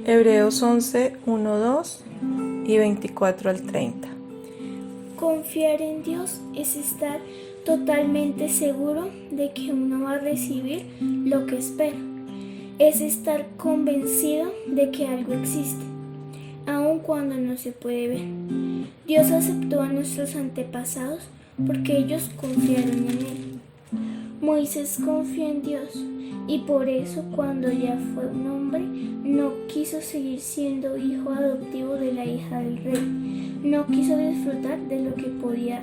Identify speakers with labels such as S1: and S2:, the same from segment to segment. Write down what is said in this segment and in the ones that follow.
S1: Hebreos 11, 1, 2 y 24 al 30.
S2: Confiar en Dios es estar totalmente seguro de que uno va a recibir lo que espera. Es estar convencido de que algo existe, aun cuando no se puede ver. Dios aceptó a nuestros antepasados porque ellos confiaron en Él. Moisés confió en Dios y por eso cuando ya fue un hombre no quiso seguir siendo hijo adoptivo de la hija del rey. No quiso disfrutar de lo que podía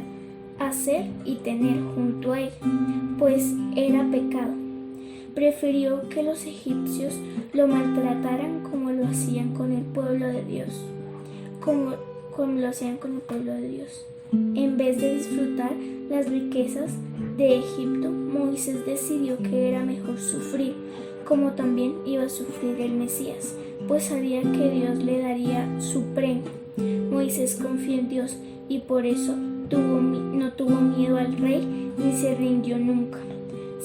S2: hacer y tener junto a él, pues era pecado. Prefirió que los egipcios lo maltrataran como lo hacían con el pueblo de Dios, como lo hacían con el pueblo de Dios. En vez de disfrutar las riquezas de Egipto, Moisés decidió que era mejor sufrir, como también iba a sufrir el Mesías, pues sabía que Dios le daría su premio. Moisés confió en Dios y por eso no tuvo miedo al rey ni se rindió nunca.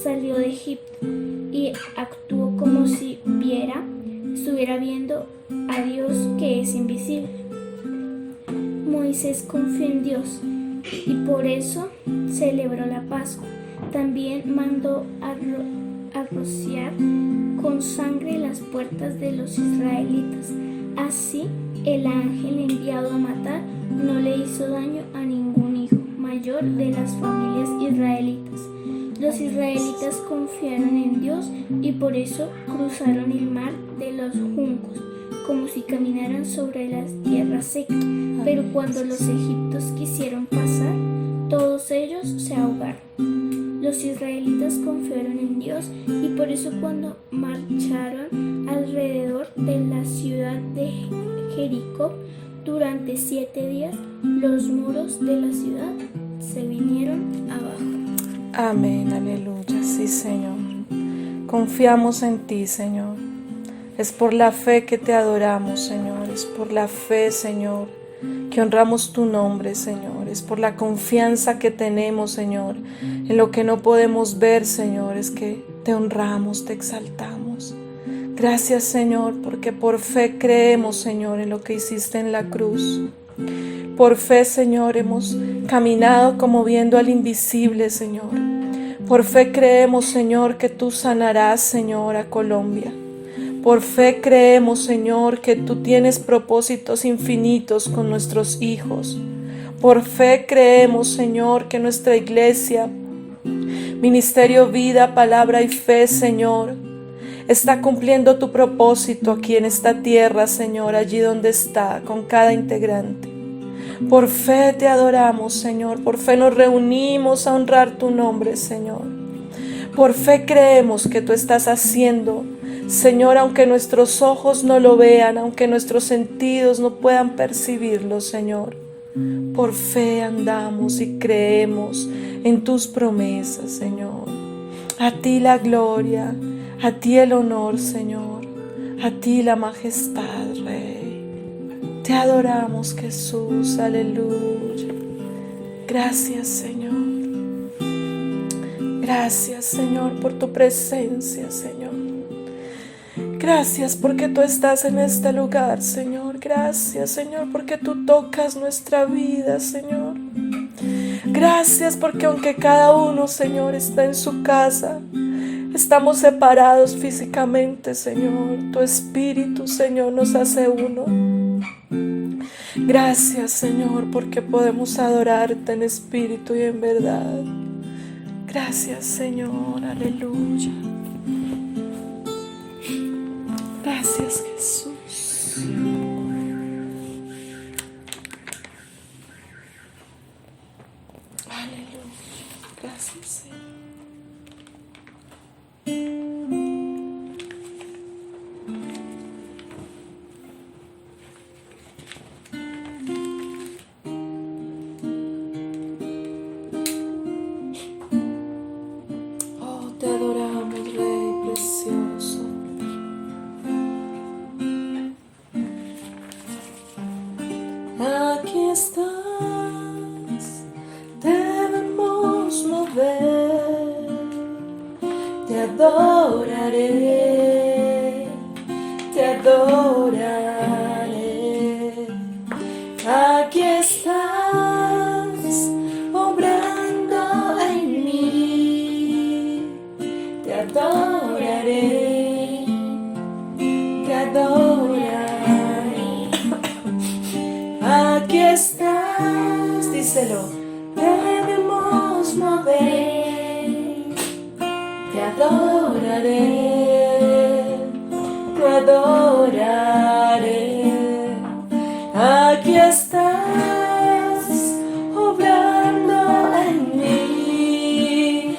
S2: Salió de Egipto y actuó como si estuviera viendo a Dios que es invisible. Moisés confió en Dios y por eso celebró la Pascua. También mandó a rociar con sangre las puertas de los israelitas. Así, el ángel enviado a matar no le hizo daño a ningún hijo mayor de las familias israelitas. Los israelitas confiaron en Dios y por eso cruzaron el mar de los juncos, como si caminaran sobre la tierra seca. Pero cuando los egipcios quisieron pasar, todos ellos se ahogaron. Los israelitas confiaron en Dios y por eso cuando marcharon alrededor de la ciudad de Jericó durante 7 días, los muros de la ciudad se vinieron abajo.
S1: Amén, aleluya, sí, Señor. Confiamos en ti, Señor. Es por la fe que te adoramos, Señor. Es por la fe, Señor, que honramos tu nombre, Señor. Es por la confianza que tenemos, Señor, en lo que no podemos ver, Señor. Es que te honramos, te exaltamos. Gracias, Señor, porque por fe creemos, Señor, en lo que hiciste en la cruz. Por fe, Señor, hemos caminado como viendo al invisible, Señor. Por fe creemos, Señor, que tú sanarás, Señor, a Colombia. Por fe creemos, Señor, que tú tienes propósitos infinitos con nuestros hijos. Por fe creemos, Señor, que nuestra iglesia, Ministerio Vida, Palabra y Fe, Señor, está cumpliendo tu propósito aquí en esta tierra, Señor, allí donde está, con cada integrante. Por fe te adoramos, Señor. Por fe nos reunimos a honrar tu nombre, Señor. Por fe creemos que tú estás haciendo, Señor, aunque nuestros ojos no lo vean, aunque nuestros sentidos no puedan percibirlo, Señor. Por fe andamos y creemos en tus promesas, Señor. A ti la gloria, a ti el honor, Señor. A ti la majestad, Rey. Te adoramos, Jesús, aleluya. Gracias, Señor. Gracias, Señor, por tu presencia, Señor. Gracias porque tú estás en este lugar, Señor. Gracias, Señor, porque tú tocas nuestra vida, Señor. Gracias porque aunque cada uno, Señor, está en su casa, estamos separados físicamente, Señor. Tu Espíritu, Señor, nos hace uno. Gracias, Señor, porque podemos adorarte en espíritu y en verdad. Gracias, Señor, aleluya. Gracias, Jesús. Aleluya. Gracias, Señor. Te adoramos, Rey precioso. Aquí estás, debemos mover. Te adoraré, te adoraré. díselo. Debemos mover, te adoraré, te adoraré. Aquí estás obrando en mí,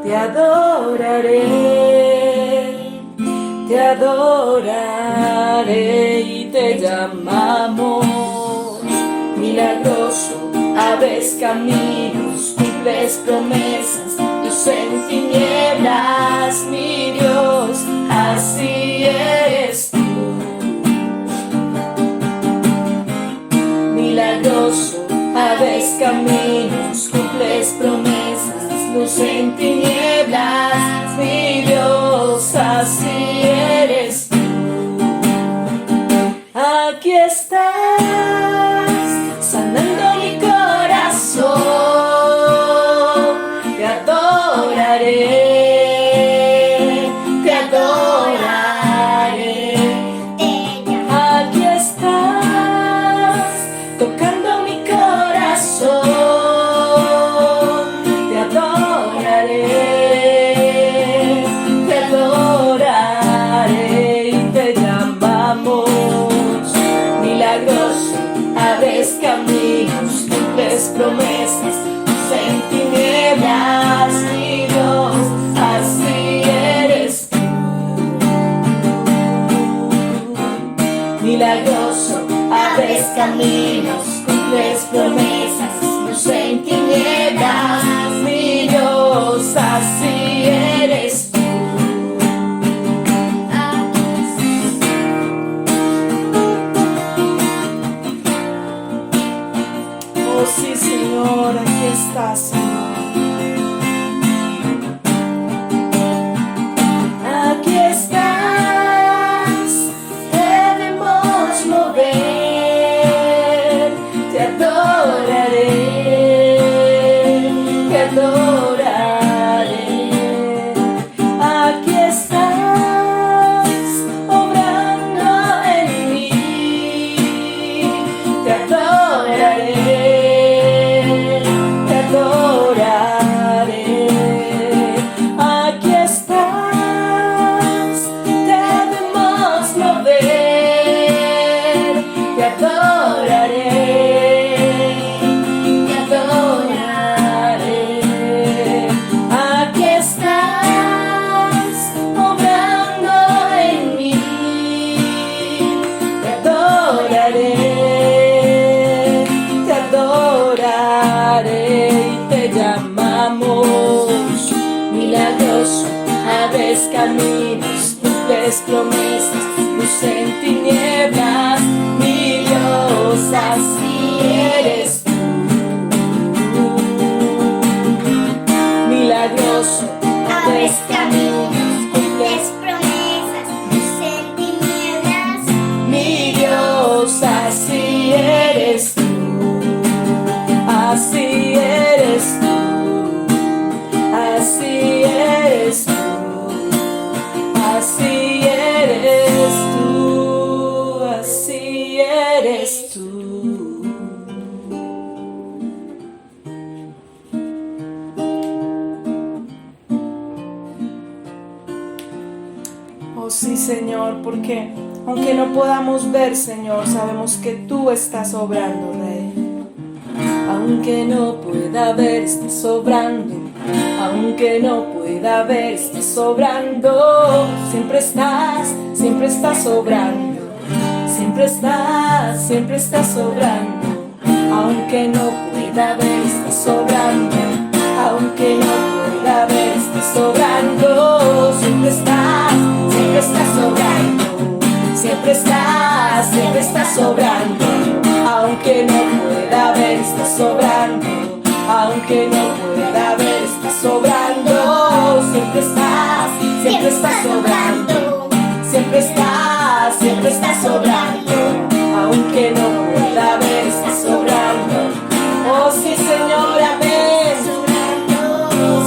S1: te adoraré, te adoraré y te llamamos milagroso, abres caminos, cumples promesas, luz en tinieblas, mi Dios, así eres tú. Milagroso, abres caminos, cumples promesas, luz en tinieblas, mi Dios, así eres tú. Aquí estás, sanando mi corazón, te adoraré, te adoraré. Aquí estás, tocando mi corazón, te adoraré, te adoraré y te llamamos milagroso, abres caminos, cumples promesas, luz en tinieblas, mi Dios, así eres tú. Milagroso, abres caminos, cumples promesas, luz en tinieblas, mi Dios, así eres tú. Oh sí, Señor, aquí estás, Señor. Aquí estás, debemos mover, te adoraré, te adoraré. Aquí estás, obrando en mí, te adoraré, te adoraré. Aquí estás, debemos mover, te adoraré, te adoraré. Aquí estás, obrando en mí, te adoraré, te adoraré y te llamamos milagroso, abres caminos, cumples promesas, luz en tinieblas, mi Dios, así eres tú. Milagroso, abres caminos, cumples promesas, luz en tinieblas, mi Dios, así eres tú. Así eres tú, así eres tú, así eres tú, así eres tú. Oh sí, Señor, porque aunque no podamos ver, Señor, sabemos que tú estás obrando, Rey. Aunque no pueda ver, estás obrando. Aunque no pueda ver, estás sobrando. Siempre estás sobrando. Siempre estás sobrando. Aunque no pueda ver, estás sobrando. Aunque no pueda ver, estás sobrando. Siempre estás sobrando. Siempre estás sobrando. Aunque no pueda ver, estás sobrando. Aunque no pueda ver, estás sobrando. Siempre estás sobrando. Siempre estás sobrando. Aunque no pueda ver, estás sobrando. Oh sí, Señor, amén.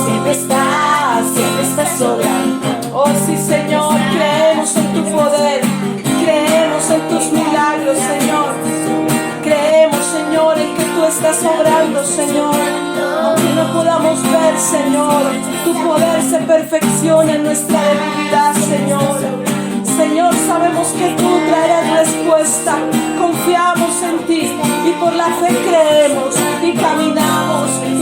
S1: Siempre estás sobrando. Oh sí, Señor, creemos en tu poder. Creemos en tus milagros, Señor. Creemos, Señor, en que tú estás obrando, Señor. Aunque no podamos ver, Señor, tu poder se perfecciona en nuestra debilidad, Señor. Señor, sabemos que tú traerás respuesta. Confiamos en ti y por la fe creemos y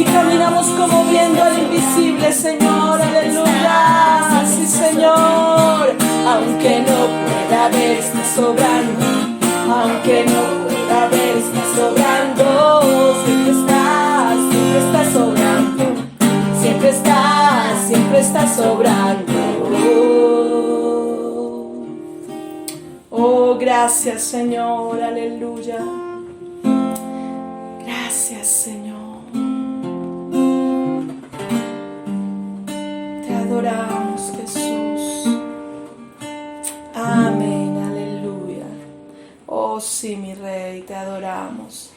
S1: caminamos como viendo al invisible, Señor. Aleluya. Sí, Señor. Aunque no pueda ver, estás obrando. Aunque no pueda ver, estás obrando. Siempre estás obrando. Siempre estás obrando. Oh, gracias, Señor, aleluya. Gracias, Señor. Te adoramos, Jesús. Amén, aleluya. Oh, sí, mi Rey, te adoramos.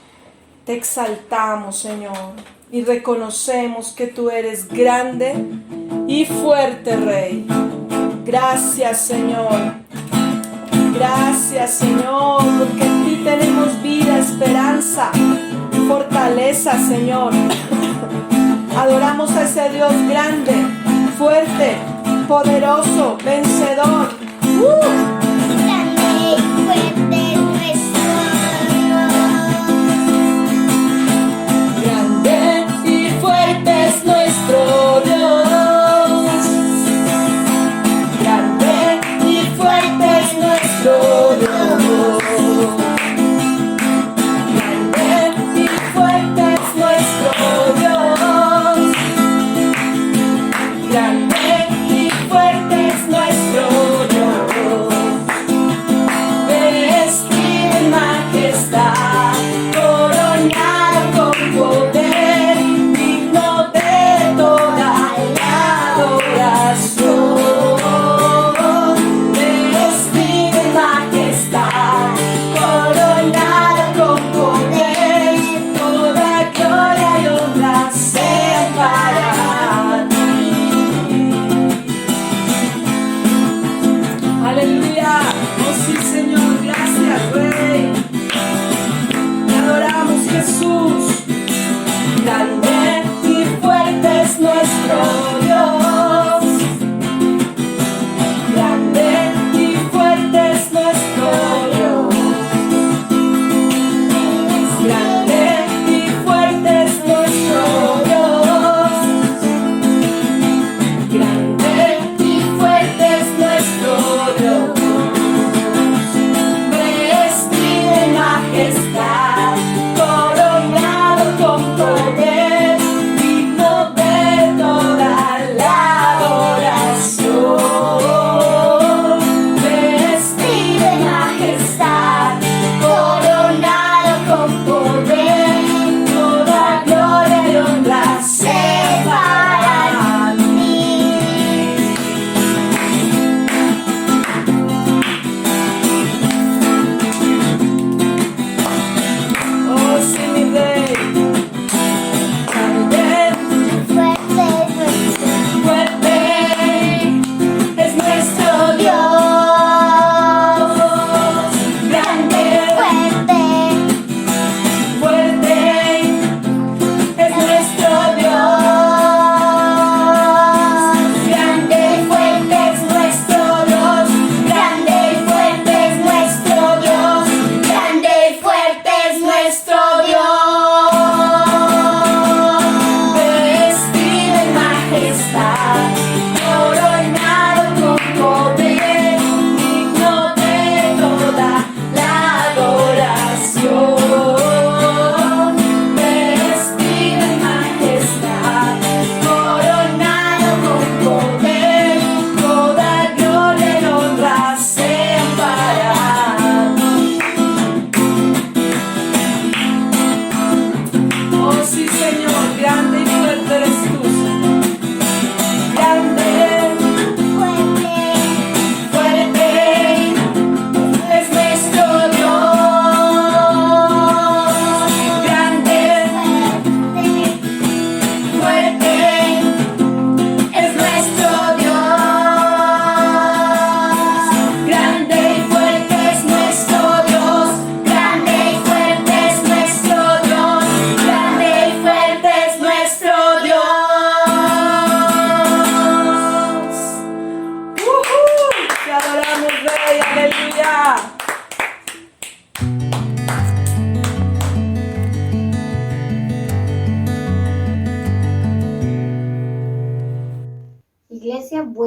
S1: Te exaltamos, Señor, y reconocemos que tú eres grande y fuerte, Rey. Gracias, Señor. Gracias, Señor, porque en ti tenemos vida, esperanza, fortaleza, Señor. Adoramos a ese Dios grande, fuerte, poderoso, vencedor.
S2: Grande y fuerte es nuestro Dios.
S1: Grande y fuerte es nuestro Dios. Grande y fuerte es nuestro Dios. Grande y fuerte es nuestro Dios. Grande y fuerte es nuestro Dios.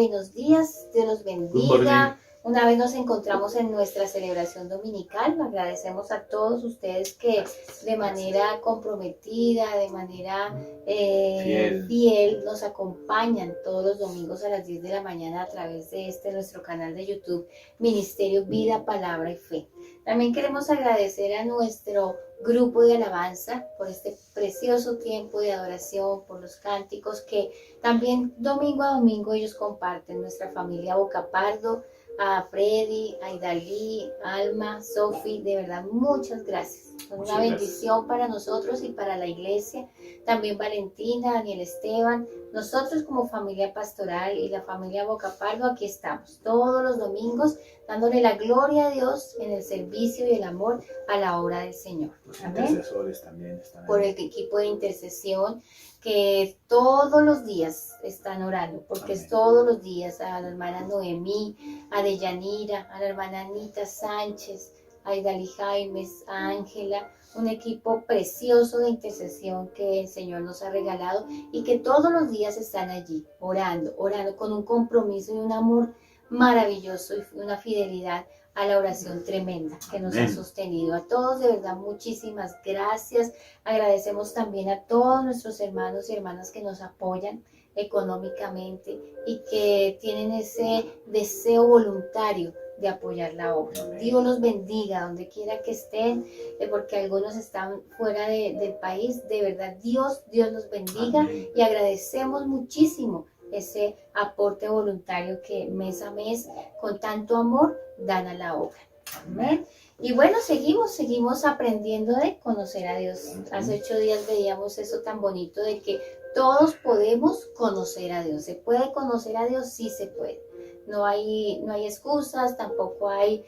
S3: buenos días, Dios los
S4: Good morning.
S3: bendiga. Una vez nos encontramos en nuestra celebración dominical. Agradecemos a todos ustedes que de manera comprometida, de manera fiel nos acompañan todos los domingos a las 10 de la mañana a través de nuestro canal de YouTube, Ministerio Vida, Palabra y Fe. También queremos agradecer a nuestro grupo de alabanza por este precioso tiempo de adoración, por los cánticos que también domingo a domingo ellos comparten. Nuestra familia Bocapardo, a Freddy, a Idalí, Alma, Sofi, de verdad muchas gracias. Son una bendición para nosotros y para la iglesia. También Valentina, Daniel Esteban, nosotros como familia pastoral y la familia Bocapardo aquí estamos todos los domingos dándole la gloria a Dios en el servicio y el amor a la obra del Señor.
S4: Los
S3: Amén.
S4: intercesores también están ahí.
S3: Por el equipo de intercesión que todos los días están orando, porque
S4: Amén.
S3: es todos los días, a la hermana Noemí, a Deyanira, a la hermana Anita Sánchez, a Idali Jaimes, a Ángela, un equipo precioso de intercesión que el Señor nos ha regalado y que todos los días están allí orando con un compromiso y un amor maravilloso y una fidelidad a la oración tremenda que nos ha sostenido. A todos de verdad muchísimas gracias. Agradecemos también a todos nuestros hermanos y hermanas que nos apoyan económicamente y que tienen ese deseo voluntario de apoyar la obra. Dios los bendiga donde quiera que estén, porque algunos están fuera del país. De verdad, Dios los bendiga.
S4: Amén.
S3: Y agradecemos muchísimo ese aporte voluntario que mes a mes con tanto amor dan a la obra. Amén. Y bueno, seguimos aprendiendo de conocer a Dios. Hace 8 días veíamos eso tan bonito de que todos podemos conocer a Dios. ¿Se puede conocer a Dios? Sí se puede. No hay excusas, tampoco hay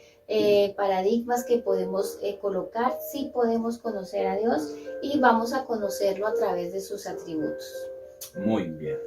S3: paradigmas que podemos colocar. Sí podemos conocer a Dios y vamos a conocerlo a través de sus atributos.
S4: Muy bien.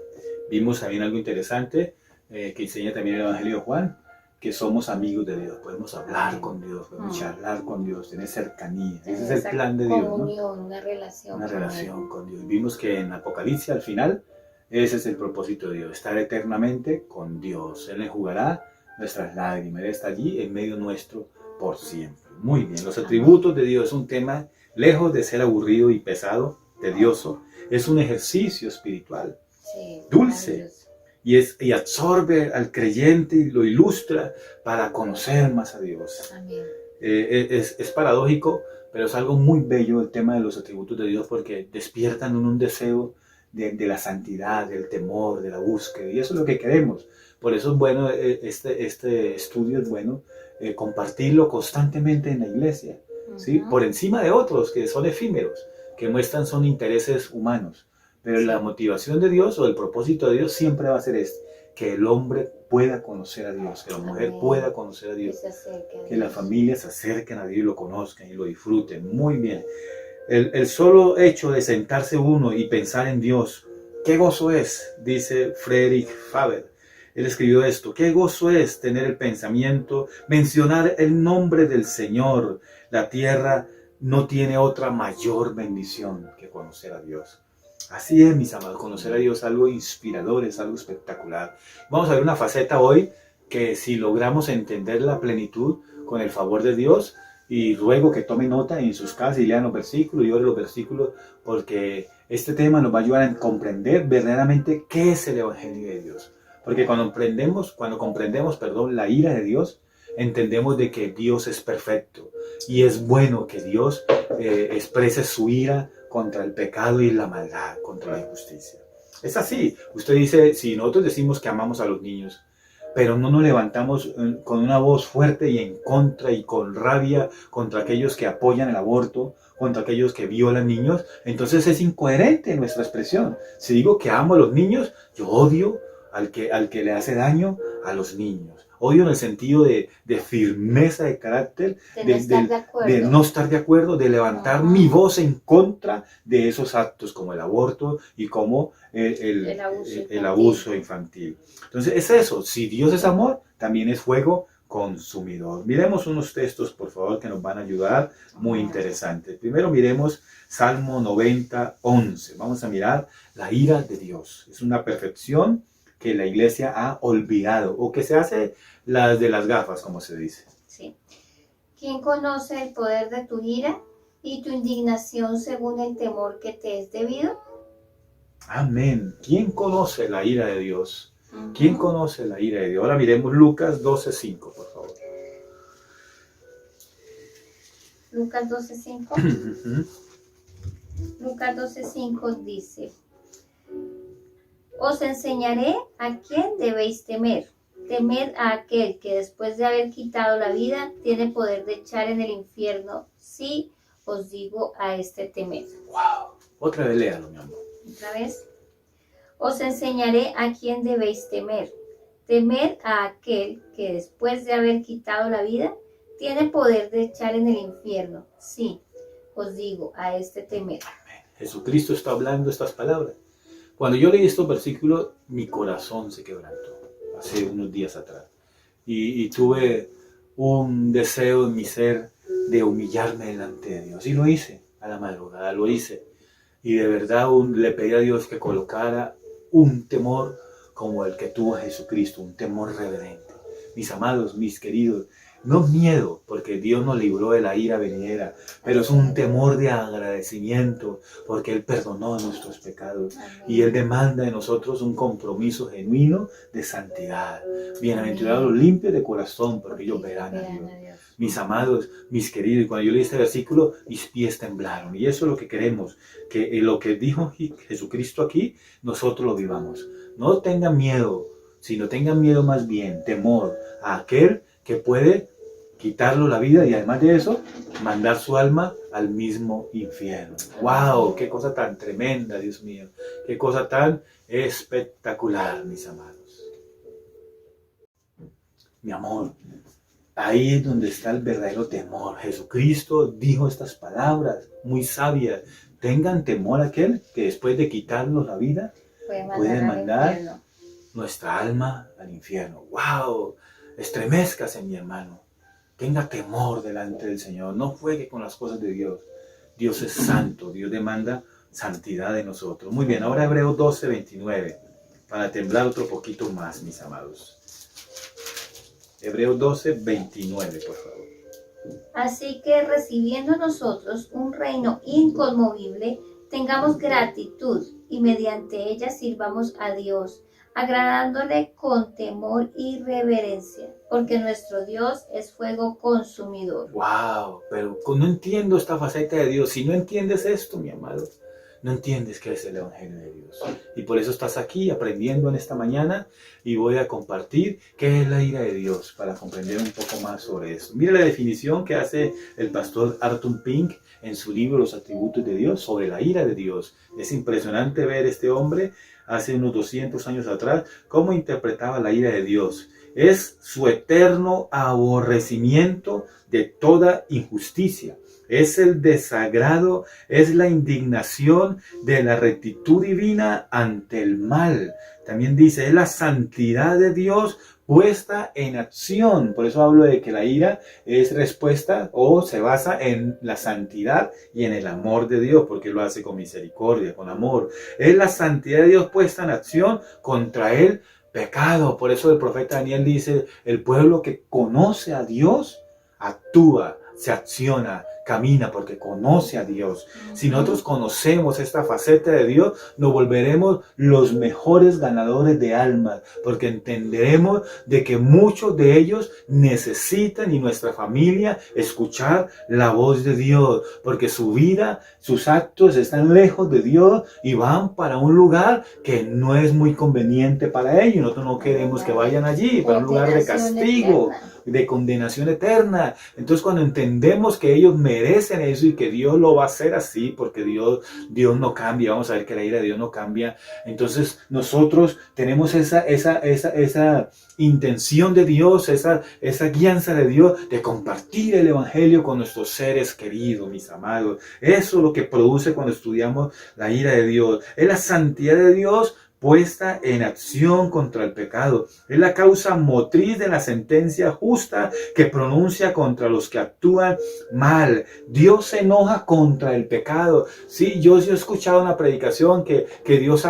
S4: Vimos también algo interesante que enseña también el Evangelio de Juan, que somos amigos de Dios, podemos hablar con Dios, podemos charlar con Dios, tener cercanía. Ese es el plan de Dios,
S3: comunión,
S4: ¿no?
S3: una relación.
S4: Una relación con Dios. Vimos que en Apocalipsis al final, ese es el propósito de Dios, estar eternamente con Dios. Él enjugará nuestras lágrimas, Él está allí en medio nuestro por siempre. Muy bien, los atributos de Dios es un tema lejos de ser aburrido y pesado, tedioso, es un ejercicio espiritual.
S3: Sí,
S4: Dulce, y absorbe al creyente y lo ilustra para conocer más a Dios.
S3: Amén.
S4: Es paradójico, pero es algo muy bello el tema de los atributos de Dios porque despiertan un deseo de la santidad, del temor, de la búsqueda, y eso es lo que queremos. Por eso es bueno, este estudio es bueno compartirlo constantemente en la iglesia, ¿sí? Por encima de otros que son efímeros, que muestran son intereses humanos. Pero la motivación de Dios o el propósito de Dios siempre va a ser que el hombre pueda conocer a Dios, que la mujer pueda conocer a Dios, que las familias se acerquen a Dios y lo conozcan y lo disfruten. Muy bien. El solo hecho de sentarse uno y pensar en Dios, qué gozo es, dice Friedrich Faber. Él escribió esto: qué gozo es tener el pensamiento, mencionar el nombre del Señor. La tierra no tiene otra mayor bendición que conocer a Dios. Así es, mis amados, conocer a Dios es algo inspirador, es algo espectacular. Vamos a ver una faceta hoy que si logramos entender la plenitud con el favor de Dios, y ruego que tomen nota en sus casas y lean los versículos y oren los versículos, porque este tema nos va a ayudar a comprender verdaderamente qué es el Evangelio de Dios. Porque cuando comprendemos, la ira de Dios, entendemos de que Dios es perfecto y es bueno que Dios exprese su ira contra el pecado y la maldad, contra la injusticia. Es así. Usted dice, si nosotros decimos que amamos a los niños, pero no nos levantamos con una voz fuerte y en contra y con rabia contra aquellos que apoyan el aborto, contra aquellos que violan niños, entonces es incoherente nuestra expresión. Si digo que amo a los niños, yo odio al que le hace daño a los niños. Odio en el sentido de firmeza de carácter, de no estar de acuerdo, de levantar mi voz en contra de esos actos como el aborto y como el abuso infantil. Entonces es eso, si Dios es amor, también es fuego consumidor. Miremos unos textos, por favor, que nos van a ayudar, muy interesantes. Primero miremos Salmo 90, 11. Vamos a mirar la ira de Dios. Es una perfección que la iglesia ha olvidado o que se hace las de las gafas, como se dice.
S3: Sí. ¿Quién conoce el poder de tu ira y tu indignación según el temor que te es debido?
S4: Amén. ¿Quién conoce la ira de Dios? ¿Quién conoce la ira de Dios? Ahora miremos Lucas 12:5, por favor.
S3: Lucas 12:5. Lucas 12:5 dice: Os enseñaré a quién debéis temer. Temed a aquel que después de haber quitado la vida tiene poder de echar en el infierno. Sí, os digo a este temed.
S4: Wow. Otra vez léalo, mi amor.
S3: Otra vez. Os enseñaré a quién debéis temer. Temed a aquel que después de haber quitado la vida tiene poder de echar en el infierno. Sí, os digo a este temed.
S4: Jesucristo está hablando estas palabras. Cuando yo leí estos versículos, mi corazón se quebrantó hace unos días atrás. Y tuve un deseo en mi ser de humillarme delante de Dios. Y lo hice a la madrugada, lo hice. Y de verdad le pedí a Dios que colocara un temor como el que tuvo Jesucristo, un temor reverente. Mis amados, mis queridos, no miedo, porque Dios nos libró de la ira venidera, pero es un temor de agradecimiento, porque Él perdonó nuestros pecados. Y Él demanda de nosotros un compromiso genuino de santidad. Bienaventurados los limpios de corazón, porque ellos verán a Dios. Mis amados, mis queridos, y cuando yo leí este versículo, mis pies temblaron. Y eso es lo que queremos, que lo que dijo Jesucristo aquí, nosotros lo vivamos. No tengan miedo, sino tengan miedo más bien, temor a aquel que puede quitarlo la vida y además de eso, mandar su alma al mismo infierno. ¡Wow! ¡Qué cosa tan tremenda, Dios mío! ¡Qué cosa tan espectacular, mis amados! Mi amor, ahí es donde está el verdadero temor. Jesucristo dijo estas palabras muy sabias. Tengan temor a aquel que después de quitarnos la vida puede mandar nuestra alma al infierno. ¡Wow! Estremezcase, mi hermano. Tenga temor delante del Señor. No juegue con las cosas de Dios. Dios es santo. Dios demanda santidad de nosotros. Muy bien, ahora Hebreos 12:29. Para temblar otro poquito más, mis amados. Hebreos 12:29, por favor.
S3: Así que recibiendo nosotros un reino inconmovible, tengamos gratitud y mediante ella sirvamos a Dios, agradándole con temor y reverencia, porque nuestro Dios es fuego consumidor.
S4: ¡Wow! Pero no entiendo esta faceta de Dios. Si no entiendes esto, mi amado, no entiendes qué es el Evangelio de Dios. Y por eso estás aquí aprendiendo en esta mañana y voy a compartir qué es la ira de Dios para comprender un poco más sobre esto. Mira la definición que hace el pastor Arthur Pink en su libro Los atributos de Dios sobre la ira de Dios. Es impresionante ver este hombre hace unos 200 años atrás cómo interpretaba la ira de Dios. Es su eterno aborrecimiento de toda injusticia. Es el desagrado, es la indignación de la rectitud divina ante el mal. También dice, es la santidad de Dios puesta en acción. Por eso hablo de que la ira es respuesta o se basa en la santidad y en el amor de Dios, porque lo hace con misericordia, con amor. Es la santidad de Dios puesta en acción contra el pecado. Por eso el profeta Daniel dice, el pueblo que conoce a Dios actúa, se acciona, camina porque conoce a Dios. Si nosotros conocemos esta faceta de Dios, nos volveremos los mejores ganadores de almas, porque entenderemos de que muchos de ellos necesitan, y nuestra familia, escuchar la voz de Dios, porque su vida, sus actos están lejos de Dios y van para un lugar que no es muy conveniente para ellos. Nosotros no queremos que vayan allí, para un lugar de castigo, de condenación eterna. Entonces, cuando entendemos que ellos merecen eso y que Dios lo va a hacer así, porque Dios no cambia, vamos a ver que la ira de Dios no cambia. Entonces, nosotros tenemos esa intención de Dios, esa guianza de Dios de compartir el Evangelio con nuestros seres queridos, mis amados. Eso es lo que produce cuando estudiamos la ira de Dios. Es la santidad de Dios puesta en acción contra el pecado. Es la causa motriz de la sentencia justa que pronuncia contra los que actúan mal. Dios se enoja contra el pecado. Sí, yo he escuchado una predicación que Dios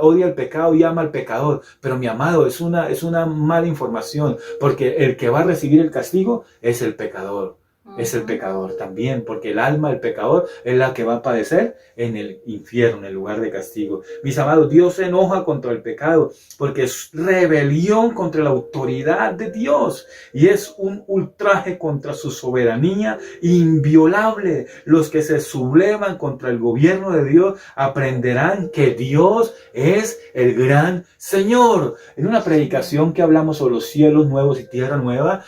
S4: odia el pecado y ama al pecador. Pero mi amado, es una mala información, porque el que va a recibir el castigo es el pecador. Es el pecador también, porque el alma del pecador es la que va a padecer en el infierno, en el lugar de castigo. Mis amados, Dios se enoja contra el pecado porque es rebelión contra la autoridad de Dios y es un ultraje contra su soberanía inviolable. Los que se sublevan contra el gobierno de Dios aprenderán que Dios es el gran Señor. En una predicación que hablamos sobre los cielos nuevos y tierra nueva,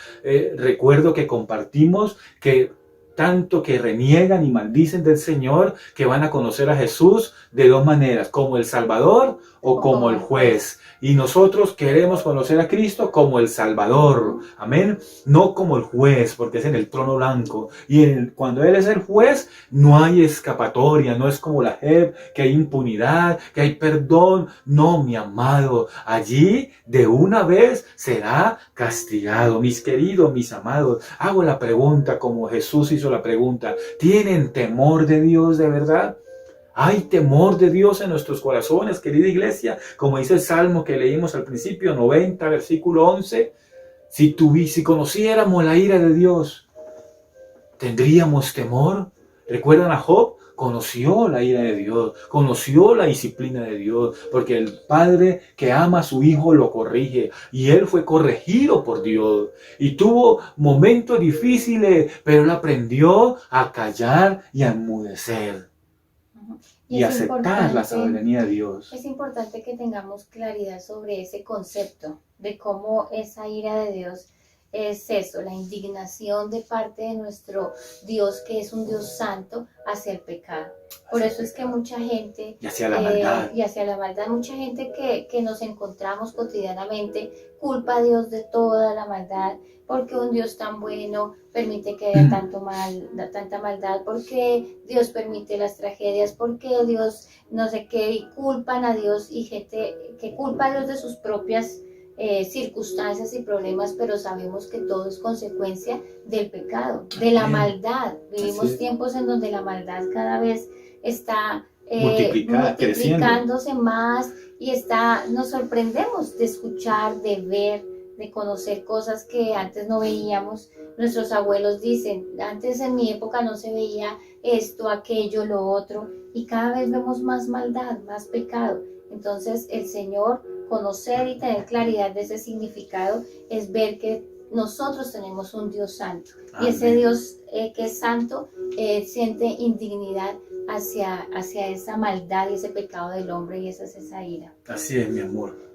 S4: recuerdo que compartimos que tanto que reniegan y maldicen del Señor, que van a conocer a Jesús de dos maneras, como el Salvador o como el juez. Y nosotros queremos conocer a Cristo como el Salvador, amén, no como el juez, porque es en el trono blanco. Y cuando Él es el juez, no hay escapatoria, no es como la JEP, que hay impunidad, que hay perdón. No, mi amado, allí de una vez será castigado. Mis queridos, mis amados, hago la pregunta como Jesús hizo la pregunta: ¿tienen temor de Dios de verdad? ¿Hay temor de Dios en nuestros corazones, querida iglesia? Como dice el Salmo que leímos al principio, 90, versículo 11. Si conociéramos la ira de Dios, ¿tendríamos temor? ¿Recuerdan a Job? Conoció la ira de Dios, conoció la disciplina de Dios, porque el padre que ama a su hijo lo corrige, y él fue corregido por Dios, y tuvo momentos difíciles, pero él aprendió a callar y a enmudecer. Y aceptar la soberanía de Dios.
S3: Es importante que tengamos claridad sobre ese concepto de cómo esa ira de Dios es eso, la indignación de parte de nuestro Dios, que es un Dios santo, hacia el pecado. Por eso es que mucha gente,
S4: y hacia la maldad,
S3: mucha gente que nos encontramos cotidianamente culpa a Dios de toda la maldad, porque un Dios tan bueno permite que haya tanta maldad, porque Dios permite las tragedias, porque Dios no sé qué, y culpan a Dios, y gente que culpa a Dios de sus propias circunstancias y problemas, pero sabemos que todo es consecuencia del pecado, de la maldad. Vivimos tiempos en donde la maldad cada vez está multiplicándose más, y nos sorprendemos de escuchar, de ver, de conocer cosas que antes no veíamos. Nuestros abuelos dicen: antes en mi época no se veía esto, aquello, lo otro, y cada vez vemos más maldad, más pecado. Entonces el Señor, conocer y tener claridad de ese significado, es ver que nosotros tenemos un Dios santo. Amén. Y ese Dios que es santo siente indignidad hacia esa maldad y ese pecado del hombre, y esa es esa ira.
S4: Así es, mi amor.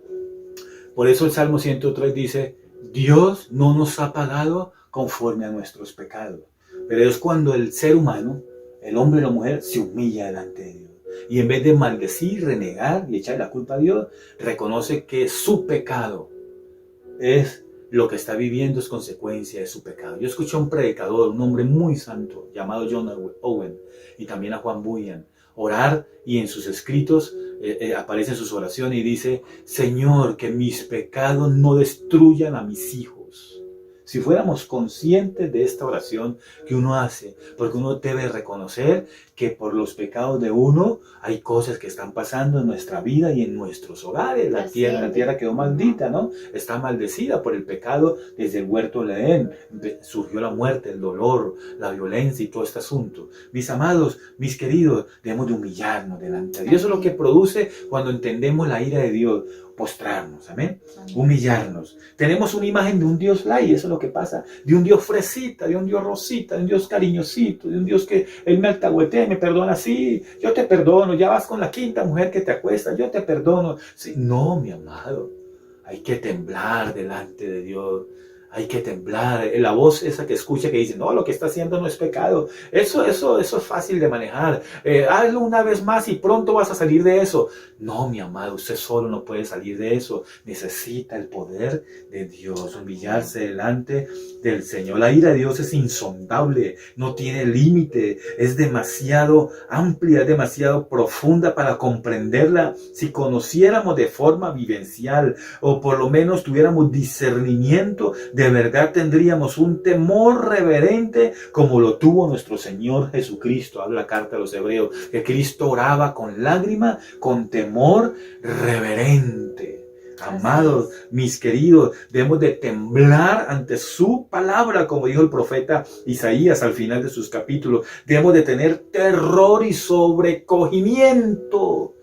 S4: Por eso el Salmo 103 dice: Dios no nos ha pagado conforme a nuestros pecados. Pero es cuando el ser humano, el hombre y la mujer, se humilla delante de Dios. Y en vez de maldecir, renegar y echar la culpa a Dios, reconoce que su pecado es lo que está viviendo, es consecuencia de su pecado. Yo escuché a un predicador, un hombre muy santo, llamado John Owen, y también a Juan Bunyan, orar, y en sus escritos aparecen sus oraciones y dice: Señor, que mis pecados no destruyan a mis hijos. Si fuéramos conscientes de esta oración que uno hace, porque uno debe reconocer que por los pecados de uno hay cosas que están pasando en nuestra vida y en nuestros hogares. La tierra quedó maldita, ¿no? Está maldecida por el pecado desde el huerto de Edén. Surgió la muerte, el dolor, la violencia y todo este asunto. Mis amados, mis queridos, debemos de humillarnos delante de Dios. Eso es lo que produce cuando entendemos la ira de Dios. Postrarnos, amén, humillarnos. Tenemos una imagen de un Dios light, eso es lo que pasa, de un Dios fresita, de un Dios rosita, de un Dios cariñosito, de un Dios que Él me alcahuetea, me perdona, sí, yo te perdono, ya vas con la quinta mujer que te acuesta, yo te perdono. Sí, no, mi amado, hay que temblar delante de Dios, hay que temblar. La voz esa que escucha que dice, no, lo que está haciendo no es pecado. Eso es fácil de manejar. Hazlo una vez más y pronto vas a salir de eso. No, mi amado, usted solo no puede salir de eso. Necesita el poder de Dios, humillarse delante del Señor. La ira de Dios es insondable, no tiene límite, es demasiado amplia, es demasiado profunda para comprenderla. Si conociéramos de forma vivencial o por lo menos tuviéramos discernimiento, de verdad tendríamos un temor reverente como lo tuvo nuestro Señor Jesucristo. Habla la carta a los Hebreos, que Cristo oraba con lágrima, con temor reverente. Amados, mis queridos, debemos de temblar ante su palabra, como dijo el profeta Isaías al final de sus capítulos. Debemos de tener terror y sobrecogimiento.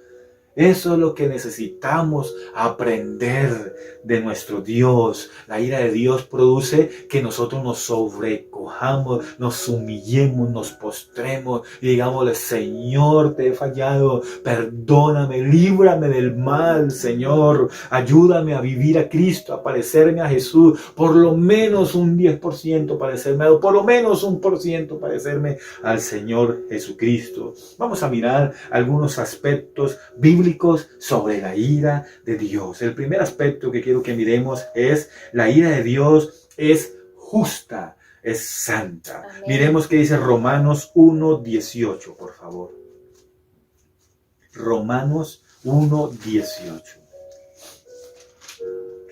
S4: Eso es lo que necesitamos aprender de nuestro Dios. La ira de Dios produce que nosotros nos sobrecojamos, nos humillemos, nos postremos y digámosle, Señor, te he fallado, perdóname, líbrame del mal, Señor, ayúdame a vivir a Cristo, a parecerme a Jesús, por lo menos un 10% parecerme, o por lo menos 1% parecerme al Señor Jesucristo. Vamos a mirar algunos aspectos bíblicos sobre la ira de Dios. El primer aspecto que quiero que miremos es la ira de Dios es justa, es santa. Amén. Miremos qué dice Romanos 1:18, por favor. Romanos 1:18.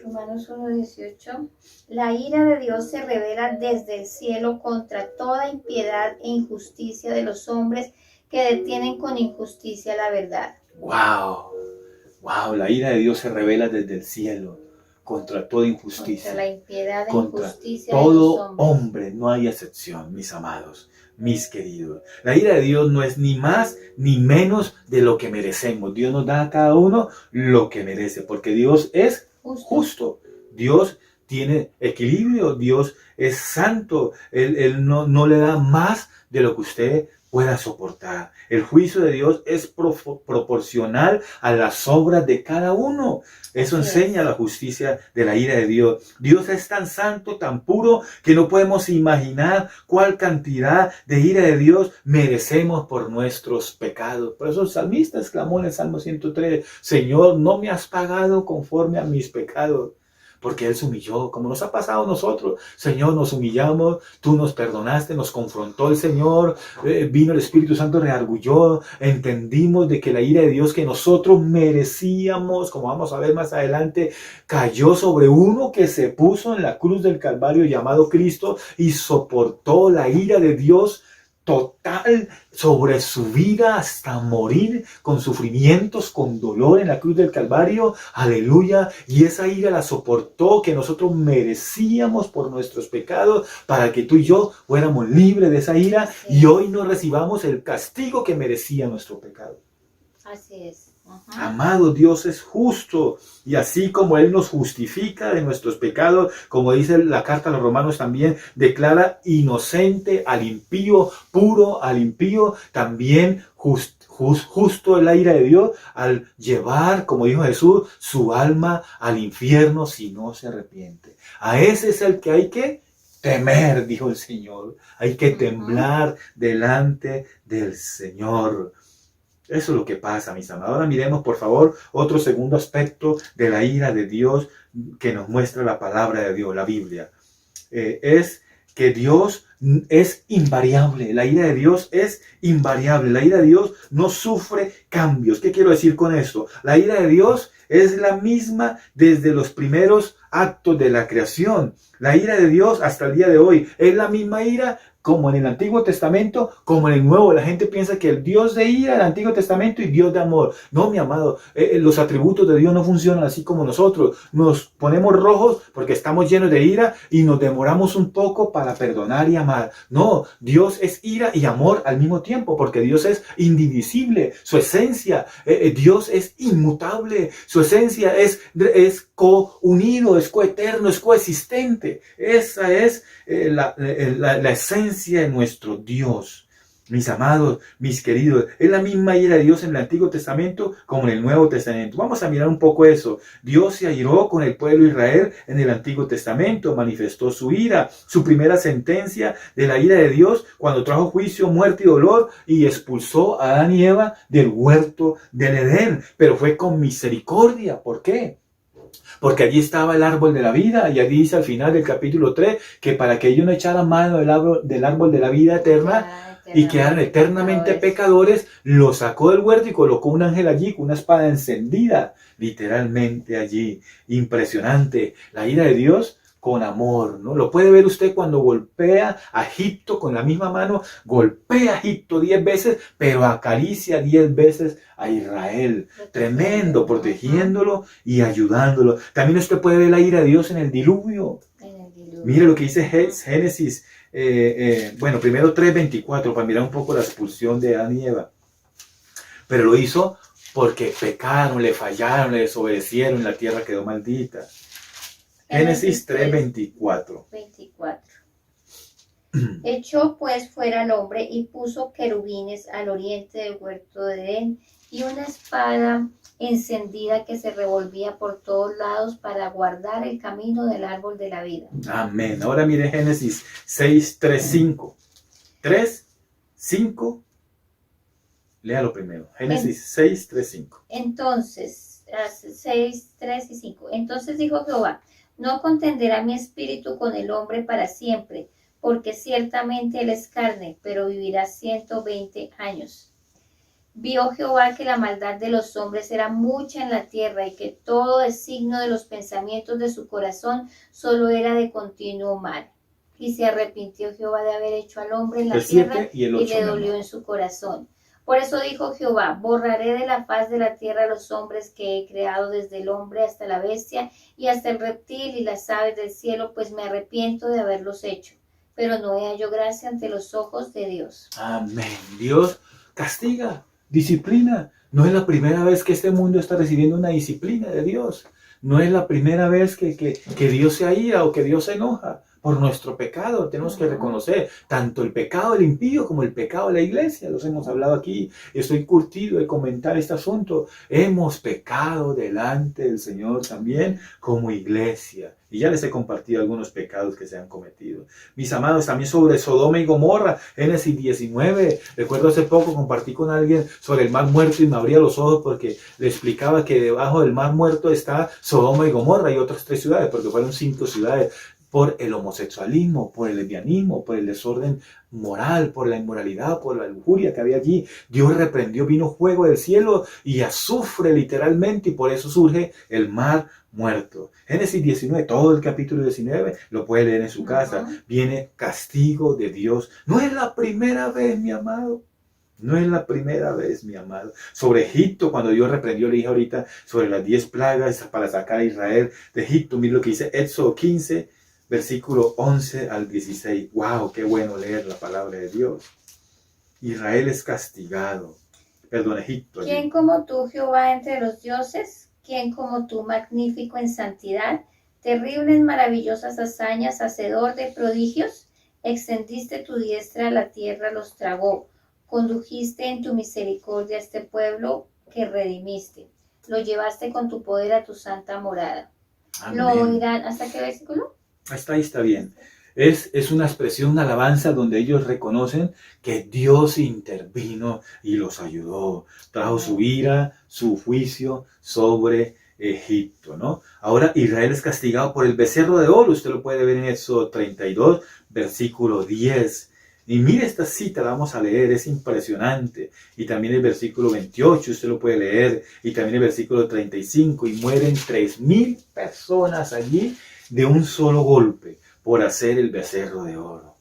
S3: Romanos 1:18. La ira de Dios se revela desde el cielo contra toda impiedad e injusticia de los hombres que detienen con injusticia la verdad.
S4: Wow, la ira de Dios se revela desde el cielo contra toda injusticia.
S3: Contra la impiedad e injusticia
S4: todo
S3: de los hombres.
S4: Hombre, no hay excepción, mis amados, mis queridos. La ira de Dios no es ni más ni menos de lo que merecemos. Dios nos da a cada uno lo que merece, porque Dios es justo. Dios tiene equilibrio, Dios es santo. Él no le da más de lo que usted pueda soportar. El juicio de Dios es proporcional a las obras de cada uno. Eso enseña la justicia de la ira de Dios. Dios es tan santo, tan puro, que no podemos imaginar cuál cantidad de ira de Dios merecemos por nuestros pecados. Por eso el salmista exclamó en el Salmo 103, Señor, no me has pagado conforme a mis pecados. Porque Él se humilló, como nos ha pasado a nosotros. Señor, nos humillamos, tú nos perdonaste, nos confrontó el Señor, vino el Espíritu Santo, reargulló, entendimos de que la ira de Dios que nosotros merecíamos, como vamos a ver más adelante, cayó sobre uno que se puso en la cruz del Calvario llamado Cristo y soportó la ira de Dios total sobre su vida hasta morir con sufrimientos, con dolor en la cruz del Calvario. Aleluya. Y esa ira la soportó que nosotros merecíamos por nuestros pecados para que tú y yo fuéramos libres de esa ira y hoy no recibamos el castigo que merecía nuestro pecado.
S3: Así es.
S4: Amado, Dios es justo y así como Él nos justifica de nuestros pecados, como dice la carta a los Romanos también, declara inocente al impío, puro al impío, también justo es la ira de Dios al llevar, como dijo Jesús, su alma al infierno si no se arrepiente. A ese es el que hay que temer, dijo el Señor. Hay que temblar delante del Señor. Eso es lo que pasa, mis amados. Ahora miremos, por favor, otro segundo aspecto de la ira de Dios que nos muestra la palabra de Dios, la Biblia. Es que Dios es invariable. La ira de Dios es invariable. La ira de Dios no sufre cambios. ¿Qué quiero decir con esto? La ira de Dios es la misma desde los primeros actos de la creación. La ira de Dios hasta el día de hoy es la misma ira como en el Antiguo Testamento, como en el Nuevo. La gente piensa que el Dios de ira del Antiguo Testamento y Dios de amor. No, mi amado, los atributos de Dios no funcionan así como nosotros. Nos ponemos rojos porque estamos llenos de ira y nos demoramos un poco para perdonar y amar. No, Dios es ira y amor al mismo tiempo, porque Dios es indivisible. Su esencia, Dios es inmutable. Su esencia es co-unido, es coeterno, es coexistente. Esa es la esencia de nuestro Dios. Mis amados, mis queridos, es la misma ira de Dios en el Antiguo Testamento como en el Nuevo Testamento. Vamos a mirar un poco eso. Dios se airó con el pueblo de Israel en el Antiguo Testamento, manifestó su ira, su primera sentencia de la ira de Dios cuando trajo juicio, muerte y dolor y expulsó a Adán y Eva del huerto del Edén. Pero fue con misericordia. ¿Por qué? Porque allí estaba el árbol de la vida, y allí dice al final del capítulo 3 que para que ellos no echaran mano del árbol de la vida eterna y quedaran eternamente pecadores, lo sacó del huerto y colocó un ángel allí con una espada encendida, literalmente allí. Impresionante, la ira de Dios con amor, ¿no? Lo puede ver usted cuando golpea a Egipto con la misma mano, golpea a Egipto 10 veces, pero acaricia 10 veces a Israel. Tremendo, protegiéndolo y ayudándolo. También usted puede ver la ira de Dios en el diluvio. Mire lo que dice Génesis, primero 3:24, para mirar un poco la expulsión de Adán y Eva. Pero lo hizo porque pecaron, le fallaron, le desobedecieron, la tierra quedó maldita. Génesis 3:24.
S3: Echó pues fuera al hombre y puso querubines al oriente del huerto de Edén y una espada encendida que se revolvía por todos lados para guardar el camino del árbol de la vida.
S4: Amén. Ahora mire Génesis 6:3-5. 3:5. Léalo primero. Génesis 6:3-5.
S3: Entonces, 6, 3 y 5. Entonces dijo Jehová: no contenderá mi espíritu con el hombre para siempre, porque ciertamente él es carne, pero vivirá 120 años. Vio Jehová que la maldad de los hombres era mucha en la tierra, y que todo designio de los pensamientos de su corazón solo era de continuo mal. Y se arrepintió Jehová de haber hecho al hombre en la tierra, y le dolió en su corazón. Por eso dijo Jehová: borraré de la faz de la tierra los hombres que he creado, desde el hombre hasta la bestia y hasta el reptil y las aves del cielo, pues me arrepiento de haberlos hecho. Pero no he hallado gracia ante los ojos de Dios.
S4: Amén. Dios castiga, disciplina. No es la primera vez que este mundo está recibiendo una disciplina de Dios. No es la primera vez que Dios se aira o que Dios se enoja por nuestro pecado. Tenemos que reconocer tanto el pecado del impío como el pecado de la iglesia. Los hemos hablado aquí. Estoy curtido de comentar este asunto. Hemos pecado delante del Señor también como iglesia. Y ya les he compartido algunos pecados que se han cometido. Mis amados, también sobre Sodoma y Gomorra, Génesis 19. Recuerdo hace poco compartí con alguien sobre el mar muerto y me abría los ojos porque le explicaba que debajo del mar muerto está Sodoma y Gomorra y otras 3 ciudades, porque fueron 5 ciudades. Por el homosexualismo, por el lesbianismo, por el desorden moral, por la inmoralidad, por la lujuria que había allí. Dios reprendió, vino fuego del cielo y azufre literalmente, y por eso surge el mar muerto. Génesis 19, todo el capítulo 19, lo puede leer en su casa. Viene castigo de Dios. No es la primera vez, mi amado. No es la primera vez, mi amado. Sobre Egipto, cuando Dios reprendió, le dije ahorita, sobre las 10 plagas para sacar a Israel de Egipto. Mira lo que dice Éxodo 15, versículo 11 al 16. ¡Wow! ¡Qué bueno leer la palabra de Dios! Israel es castigado. Perdón, Egipto.
S3: ¿Quién allí como tú, Jehová, entre los dioses? ¿Quién como tú, magnífico en santidad, terrible en maravillosas hazañas, hacedor de prodigios? Extendiste tu diestra a la tierra, los tragó. Condujiste en tu misericordia a este pueblo que redimiste. Lo llevaste con tu poder a tu santa morada.
S4: Amén.
S3: ¿Lo oirán? ¿Hasta qué versículo?
S4: Hasta ahí está bien. Es una expresión, una alabanza donde ellos reconocen que Dios intervino y los ayudó. Trajo su ira, su juicio sobre Egipto, ¿no? Ahora Israel es castigado por el becerro de oro. Usted lo puede ver en Éxodo 32, versículo 10. Y mire esta cita, la vamos a leer, es impresionante. Y también el versículo 28, usted lo puede leer. Y también el versículo 35. Y mueren 3,000 personas allí de un solo golpe por hacer el becerro de oro.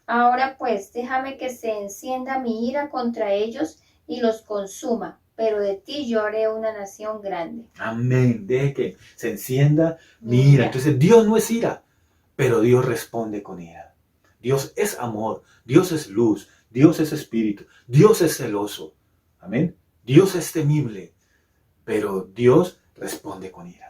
S3: Ahora pues, déjame que se encienda mi ira contra ellos y los consuma, pero de ti yo haré una nación grande.
S4: Amén. Deje que se encienda mi ira. Entonces Dios no es ira, pero Dios responde con ira. Dios es amor, Dios es luz, Dios es espíritu, Dios es celoso. Amén. Dios es temible, pero Dios responde con ira.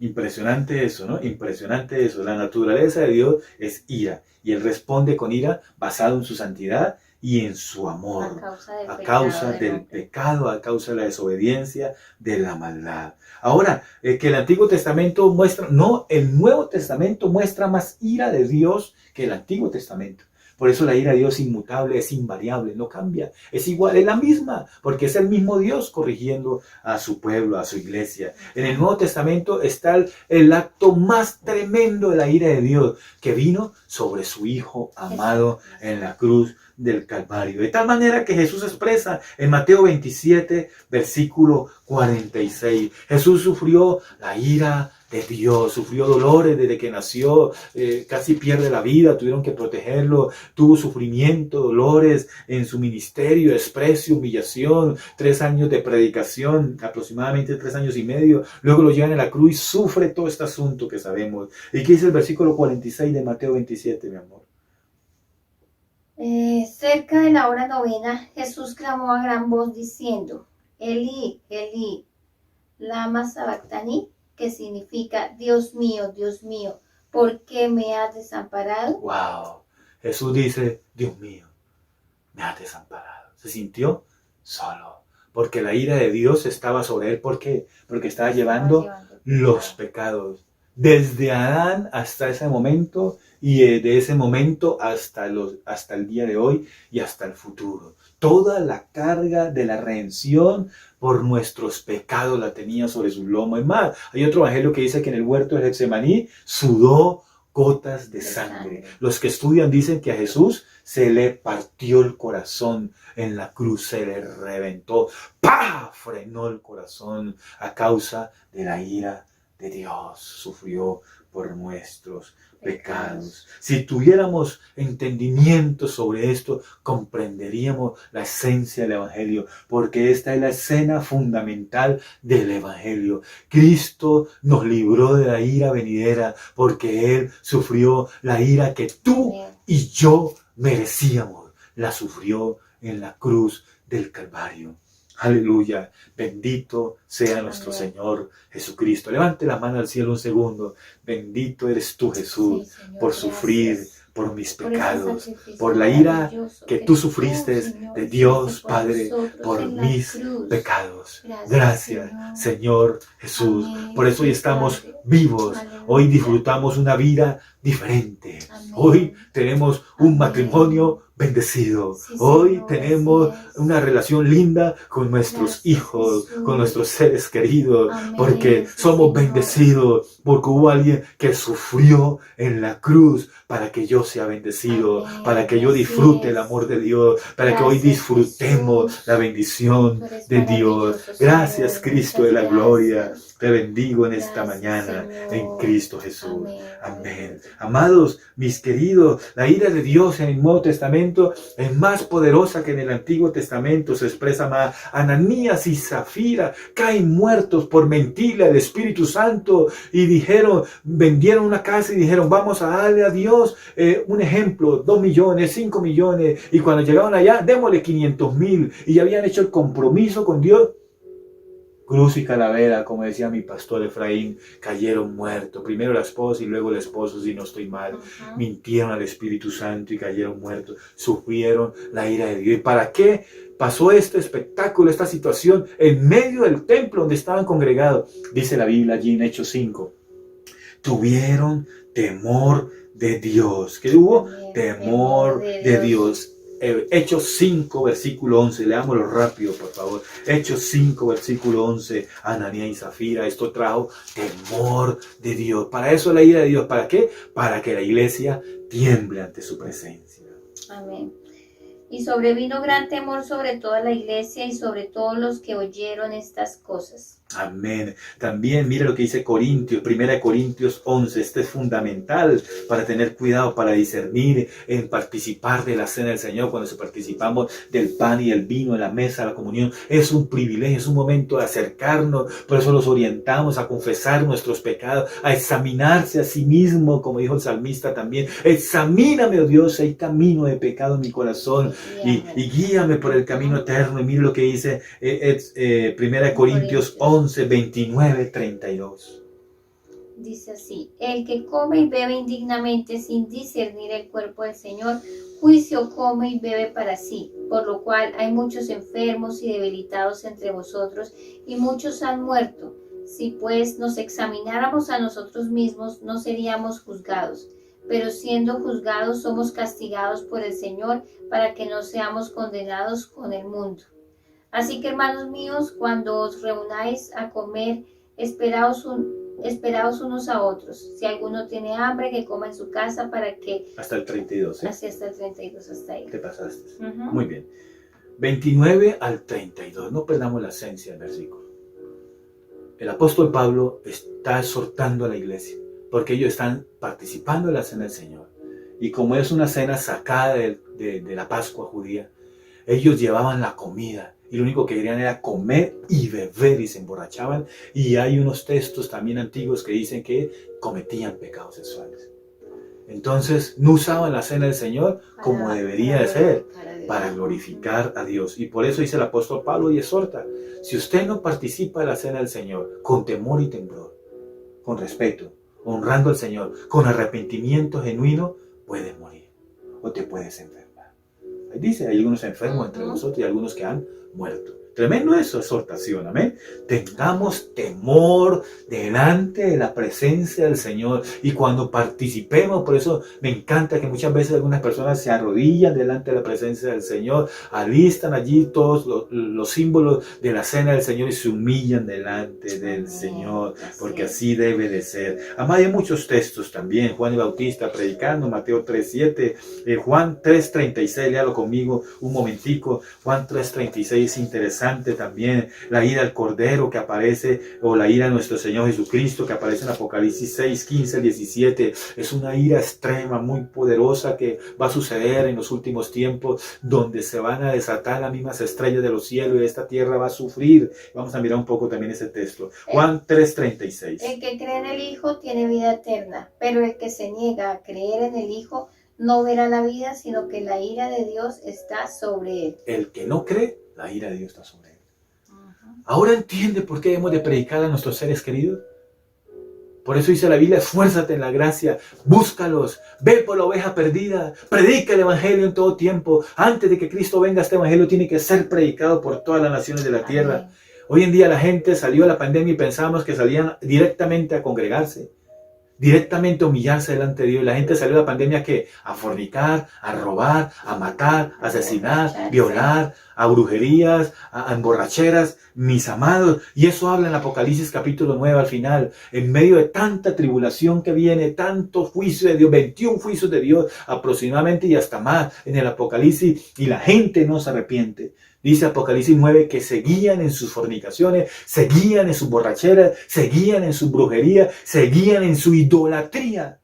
S4: Impresionante eso, ¿no? Impresionante eso. La naturaleza de Dios es ira y Él responde con ira basado en su santidad y en su amor, a causa del pecado, a causa de la desobediencia, de la maldad. Ahora, que el Antiguo Testamento muestra, no, el Nuevo Testamento muestra más ira de Dios que el Antiguo Testamento. Por eso la ira de Dios es inmutable, es invariable, no cambia, es igual, es la misma, porque es el mismo Dios corrigiendo a su pueblo, a su iglesia. En el Nuevo Testamento está el acto más tremendo de la ira de Dios, que vino sobre su Hijo amado en la cruz del Calvario. De tal manera que Jesús expresa en Mateo 27, versículo 46, Jesús sufrió la ira de Dios, sufrió dolores desde que nació, casi pierde la vida, tuvieron que protegerlo, tuvo sufrimiento, dolores en su ministerio, desprecio, humillación, 3 años de predicación, aproximadamente 3 años y medio, luego lo llevan a la cruz y sufre todo este asunto que sabemos. ¿Y qué dice el versículo 46 de Mateo 27, mi amor?
S3: Cerca de la hora novena, Jesús clamó a gran voz diciendo, Elí, Elí, lama sabactani, que significa, Dios mío, ¿por qué me has desamparado?
S4: Wow, Jesús dice, Dios mío, me has desamparado. Se sintió solo, porque la ira de Dios estaba sobre él. ¿Por qué? Porque estaba llevando los pecados. Desde Adán hasta ese momento y de ese momento hasta el día de hoy y hasta el futuro. Toda la carga de la redención por nuestros pecados la tenía sobre su lomo. Es más, hay otro evangelio que dice que en el huerto de Getsemaní sudó gotas de sangre. Los que estudian dicen que a Jesús se le partió el corazón en la cruz, se le reventó, ¡pah! Frenó el corazón a causa de la ira de Dios. Sufrió por nuestros pecados. Si tuviéramos entendimiento sobre esto, comprenderíamos la esencia del Evangelio, porque esta es la escena fundamental del Evangelio. Cristo nos libró de la ira venidera, porque Él sufrió la ira que tú y yo merecíamos. La sufrió en la cruz del Calvario. Aleluya, bendito sea nuestro Señor Jesucristo. Levante la mano al cielo un segundo. Bendito eres tú, Jesús, por sufrir por mis pecados, por la ira que tú sufriste de Dios, Padre, por mis pecados. Gracias, Señor Jesús. Por eso hoy estamos vivos. Hoy disfrutamos una vida diferente. Hoy tenemos un matrimonio bendecido. Hoy tenemos una relación linda con nuestros hijos, con nuestros seres queridos, porque somos bendecidos, porque hubo alguien que sufrió en la cruz para que yo sea bendecido, para que yo disfrute el amor de Dios, para que hoy disfrutemos la bendición de Dios. Gracias, Cristo de la gloria. Te bendigo en esta mañana en Cristo Jesús. Amén. Amados, mis queridos, la ira de Dios en el Nuevo Testamento es más poderosa que en el Antiguo Testamento. Se expresa más. Ananías y Zafira caen muertos por mentirle al Espíritu Santo y vendieron una casa y dijeron, vamos a darle a Dios un ejemplo, 2 millones, 5 millones. Y cuando llegaron allá, démosle 500,000. Y ya habían hecho el compromiso con Dios. Cruz y calavera, como decía mi pastor Efraín, cayeron muertos. Primero la esposa y luego el esposo, si no estoy mal. Mintieron al Espíritu Santo y cayeron muertos. Sufrieron la ira de Dios. ¿Y para qué pasó este espectáculo, esta situación en medio del templo donde estaban congregados? Dice la Biblia allí en Hechos 5. Tuvieron temor de Dios. ¿Qué hubo? Temor de Dios. Hechos 5, versículo 11, leámoslo rápido, por favor. Hechos 5, versículo 11, Ananías y Zafira, esto trajo temor de Dios. Para eso la ira de Dios, ¿para qué? Para que la iglesia tiemble ante su presencia.
S3: Amén. Y sobrevino gran temor sobre toda la iglesia y sobre todos los que oyeron estas cosas.
S4: Amén. También mire lo que dice Corintios, 1 Corintios 11. Este es fundamental para tener cuidado, para discernir, en participar de la cena del Señor. Cuando participamos del pan y el vino en la mesa, la comunión, es un privilegio, es un momento de acercarnos. Por eso los orientamos a confesar nuestros pecados, a examinarse a sí mismo, como dijo el salmista también. Examíname, oh Dios, si hay camino de pecado en mi corazón y guíame por el camino eterno. Y mire lo que dice 1 Corintios 11, 29, 32.
S3: dice así: el que come y bebe indignamente sin discernir el cuerpo del Señor, juicio come y bebe para sí, por lo cual hay muchos enfermos y debilitados entre vosotros, y muchos han muerto. Si pues nos examináramos a nosotros mismos, no seríamos juzgados, pero siendo juzgados somos castigados por el Señor, para que no seamos condenados con el mundo. Así que, hermanos míos, cuando os reunáis a comer, esperaos unos a otros. Si alguno tiene hambre, que coma en su casa, para que...
S4: Hasta el 32, ¿eh?
S3: Así hasta el 32, hasta ahí.
S4: Te pasaste. Muy bien. 29 al 32. No perdamos la esencia del versículo. El apóstol Pablo está exhortando a la iglesia, porque ellos están participando en la cena del Señor. Y como es una cena sacada de la Pascua judía, ellos llevaban la comida y lo único que querían era comer y beber y se emborrachaban. Y hay unos textos también antiguos que dicen que cometían pecados sexuales. Entonces no usaban la cena del Señor como debería de ser, para glorificar a Dios. Y por eso dice el apóstol Pablo y exhorta: si usted no participa de la cena del Señor con temor y temblor, con respeto, honrando al Señor, con arrepentimiento genuino, puedes morir o te puedes enfermar. Ahí dice, hay algunos enfermos entre nosotros y algunos que han muerto. Tremendo eso, exhortación, amén. Tengamos temor delante de la presencia del Señor. Y cuando participemos, por eso me encanta que muchas veces algunas personas se arrodillan delante de la presencia del Señor, alistan allí todos los símbolos de la cena del Señor y se humillan delante del Señor, porque así debe de ser. Además hay muchos textos también, Juan el Bautista predicando, Mateo 3:7, Juan 3:36, léalo conmigo un momentico. Juan 3:36 es interesante también, la ira del Cordero que aparece, o la ira de nuestro Señor Jesucristo que aparece en Apocalipsis 6:15-17, es una ira extrema, muy poderosa, que va a suceder en los últimos tiempos, donde se van a desatar las mismas estrellas de los cielos y esta tierra va a sufrir. Vamos a mirar un poco también ese texto, Juan 3:36.
S3: El que cree en el Hijo tiene vida eterna, pero el que se niega a creer en el Hijo no verá la vida, sino que la ira de Dios está sobre él.
S4: El que no cree, la ira de Dios está sobre él. Ahora entiende por qué hemos de predicar a nuestros seres queridos. Por eso dice la Biblia: esfuérzate en la gracia, búscalos, ve por la oveja perdida, predica el evangelio en todo tiempo. Antes de que Cristo venga, este evangelio tiene que ser predicado por todas las naciones de la tierra. Amén. Hoy en día la gente salió a la pandemia y pensábamos que salían directamente a congregarse, directamente a humillarse delante de Dios. La gente salió de la pandemia ¿qué? A fornicar, a robar, a matar, a asesinar, violar, a brujerías, a emborracheras, mis amados. Y eso habla en Apocalipsis capítulo 9 al final. En medio de tanta tribulación que viene, tanto juicio de Dios, 21 juicios de Dios aproximadamente y hasta más en el Apocalipsis, y la gente no se arrepiente. Dice Apocalipsis 9 que seguían en sus fornicaciones, seguían en sus borracheras, seguían en su brujería, seguían en su idolatría.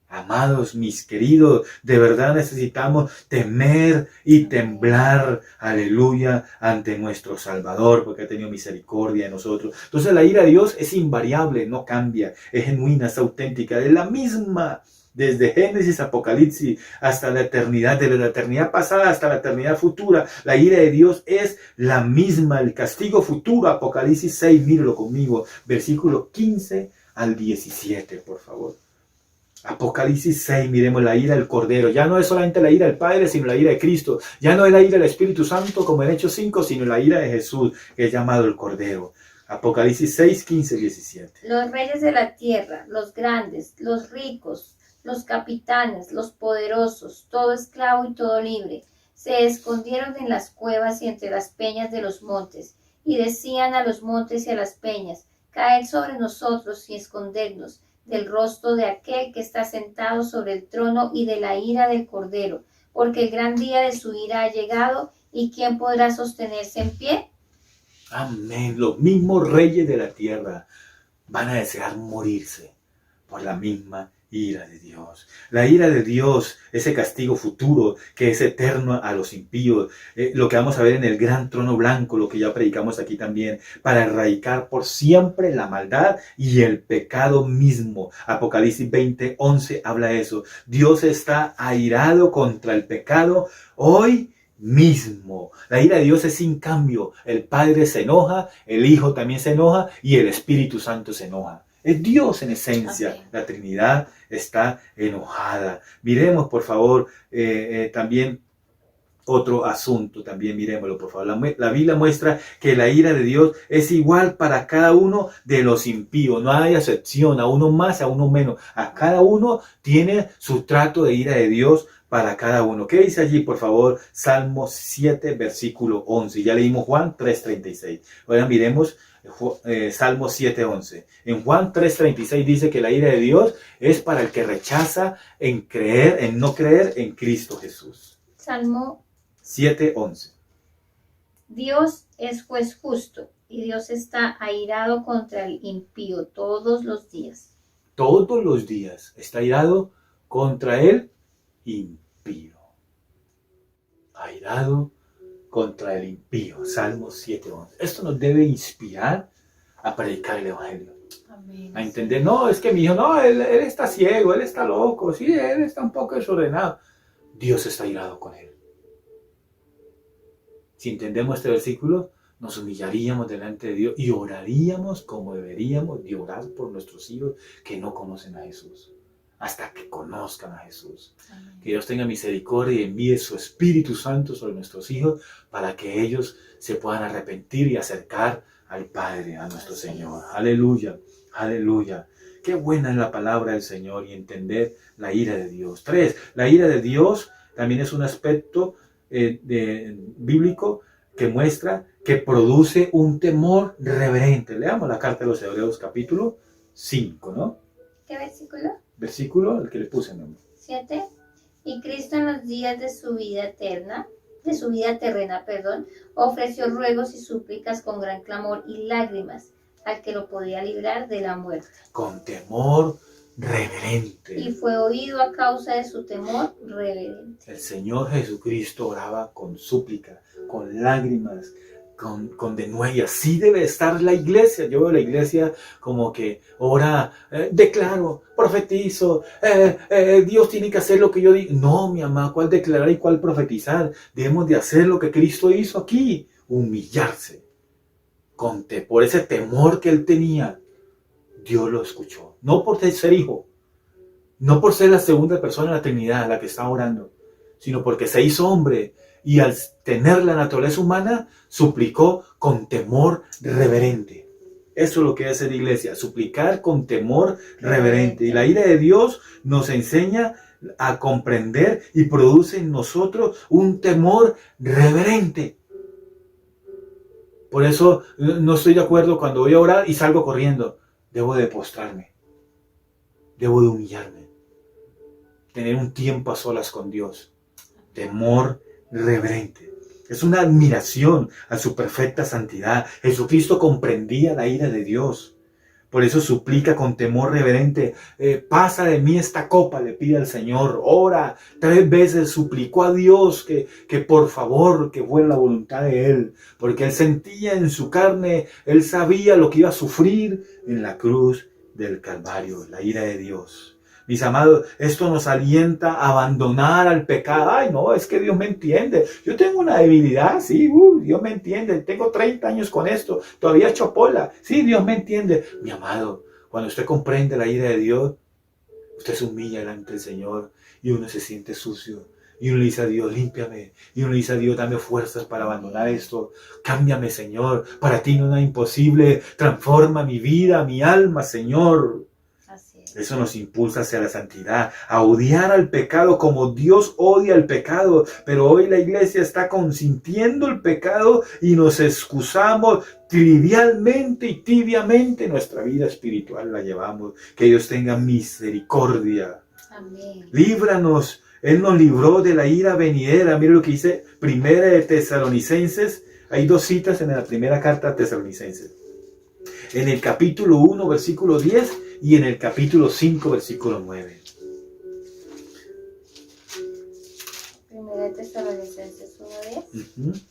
S4: Amados, mis queridos, de verdad necesitamos temer y temblar, aleluya, ante nuestro Salvador, porque ha tenido misericordia de nosotros. Entonces la ira de Dios es invariable, no cambia, es genuina, es auténtica, es la misma. Desde Génesis, Apocalipsis, hasta la eternidad, desde la eternidad pasada hasta la eternidad futura, la ira de Dios es la misma. El castigo futuro, Apocalipsis 6, míralo conmigo, versículo 15 al 17, por favor. Apocalipsis 6, miremos la ira del Cordero. Ya no es solamente la ira del Padre, sino la ira de Cristo. Ya no es la ira del Espíritu Santo, como en Hechos 5, sino la ira de Jesús, que es llamado el Cordero. Apocalipsis 6, 15, 17.
S3: Los reyes de la tierra, los grandes, los ricos, los capitanes, los poderosos, todo esclavo y todo libre, se escondieron en las cuevas y entre las peñas de los montes, y decían a los montes y a las peñas: caed sobre nosotros y escondednos del rostro de aquel que está sentado sobre el trono y de la ira del Cordero, porque el gran día de su ira ha llegado, y ¿quién podrá sostenerse en pie?
S4: Amén. Los mismos reyes de la tierra van a desear morirse por la misma ira de Dios. La ira de Dios, ese castigo futuro que es eterno a los impíos, lo que vamos a ver en el gran trono blanco, lo que ya predicamos aquí también, para erradicar por siempre la maldad y el pecado mismo. Apocalipsis 20:11 habla de eso. Dios está airado contra el pecado hoy mismo. La ira de Dios es sin cambio. El Padre se enoja, el Hijo también se enoja y el Espíritu Santo se enoja. Es Dios en esencia.
S3: Amén.
S4: La Trinidad está enojada. Miremos, por favor, también otro asunto, también miremoslo, por favor. La Biblia muestra que la ira de Dios es igual para cada uno de los impíos. No hay excepción, a uno más, a uno menos. A cada uno tiene su trato de ira de Dios para cada uno. ¿Qué dice allí, por favor? Salmo 7, versículo 11. Ya leímos Juan 3:36. Ahora miremos Salmo 7:11. En Juan 3:36 dice que la ira de Dios es para el que rechaza en no creer en Cristo Jesús.
S3: Salmo
S4: 7:11.
S3: Dios es juez justo y Dios está airado contra el impío todos los días.
S4: Todos los días está airado contra el impío. Airado contra el impío. Salmo 7:11. Esto nos debe inspirar a predicar el Evangelio.
S3: Amén.
S4: A entender, no, es que mi hijo, no, él está ciego, él está loco, sí, él está un poco desordenado. Dios está airado con él. Si entendemos este versículo, nos humillaríamos delante de Dios y oraríamos como deberíamos de orar por nuestros hijos que no conocen a Jesús, hasta que conozcan a Jesús.
S3: Amén.
S4: Que Dios tenga misericordia y envíe su Espíritu Santo sobre nuestros hijos para que ellos se puedan arrepentir y acercar al Padre, a nuestro Señor. Aleluya, aleluya. Qué buena es la palabra del Señor y entender la ira de Dios. 3. La ira de Dios también es un aspecto bíblico que muestra que produce un temor reverente. Leamos la carta de los Hebreos capítulo 5, ¿no?
S3: ¿Qué versículo?
S4: Versículo, el que le puse nombre.
S3: 7. Y Cristo en los días de su vida terrena, ofreció ruegos y súplicas con gran clamor y lágrimas al que lo podía librar de la muerte.
S4: Con temor reverente.
S3: Y fue oído a causa de su temor reverente.
S4: El Señor Jesucristo oraba con súplica, con lágrimas, con denuedo. Así debe estar la iglesia. Yo veo la iglesia como que ora, declaro, profetizo, Dios tiene que hacer lo que yo digo. No, mi amado, ¿cuál declarar y cuál profetizar? Debemos de hacer lo que Cristo hizo aquí, humillarse. Por ese temor que él tenía, Dios lo escuchó. No por ser hijo, no por ser la segunda persona de la Trinidad la que está orando, sino porque se hizo hombre y al tener la naturaleza humana, suplicó con temor reverente. Eso es lo que hace la iglesia, suplicar con temor reverente. Y la ira de Dios nos enseña a comprender y produce en nosotros un temor reverente. Por eso no estoy de acuerdo cuando voy a orar y salgo corriendo. Debo de postrarme. Debo de humillarme. Tener un tiempo a solas con Dios. Temor reverente. Es una admiración a su perfecta santidad. Jesucristo comprendía la ira de Dios. Por eso suplica con temor reverente. Pasa de mí esta copa, le pide al Señor. Ora 3 veces, suplicó a Dios que por favor, que fuera la voluntad de Él. Porque Él sentía en su carne, Él sabía lo que iba a sufrir en la cruz del Calvario, la ira de Dios. Mis amados, esto nos alienta a abandonar al pecado. Ay, no, es que Dios me entiende. Yo tengo una debilidad, sí, Dios me entiende. Tengo 30 años con esto, todavía chopola. Sí, Dios me entiende. Mi amado, cuando usted comprende la ira de Dios, usted se humilla delante del Señor y uno se siente sucio. Y uno le dice a Dios, límpiame. Y uno le dice a Dios, dame fuerzas para abandonar esto. Cámbiame, Señor. Para ti no es nada imposible. Transforma mi vida, mi alma, Señor. Eso nos impulsa hacia la santidad, a odiar al pecado como Dios odia el pecado. Pero hoy la iglesia está consintiendo el pecado y nos excusamos trivialmente y tibiamente. Nuestra vida espiritual la llevamos. Que Dios tenga misericordia.
S3: Amén.
S4: Líbranos. Él nos libró de la ira venidera. Mire lo que dice Primera de Tesalonicenses. Hay 2 citas en la primera carta a Tesalonicenses. En el capítulo 1, versículo 10 y en el capítulo 5, versículo 9.
S3: Primera de Tesalonicenses 1:10.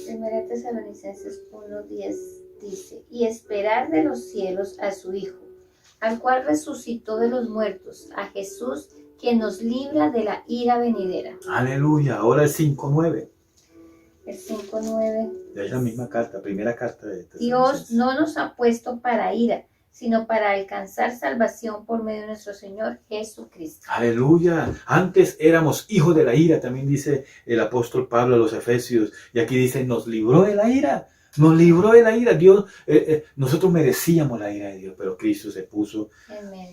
S3: Primera de Tesalonicenses 1:10 dice, y esperar de los cielos a su Hijo, al cual resucitó de los muertos, a Jesús, quien nos libra de la ira venidera.
S4: Aleluya. Ahora el 5:9.
S3: El 5:9.
S4: Es la misma carta, primera carta de Tesalonicenses.
S3: Dios no nos ha puesto para ira, sino para alcanzar salvación por medio de nuestro Señor Jesucristo.
S4: Aleluya. Antes éramos hijos de la ira, también dice el apóstol Pablo a los Efesios. Y aquí dice, nos libró de la ira. Nos libró de la ira. Dios, nosotros merecíamos la ira de Dios, pero Cristo se puso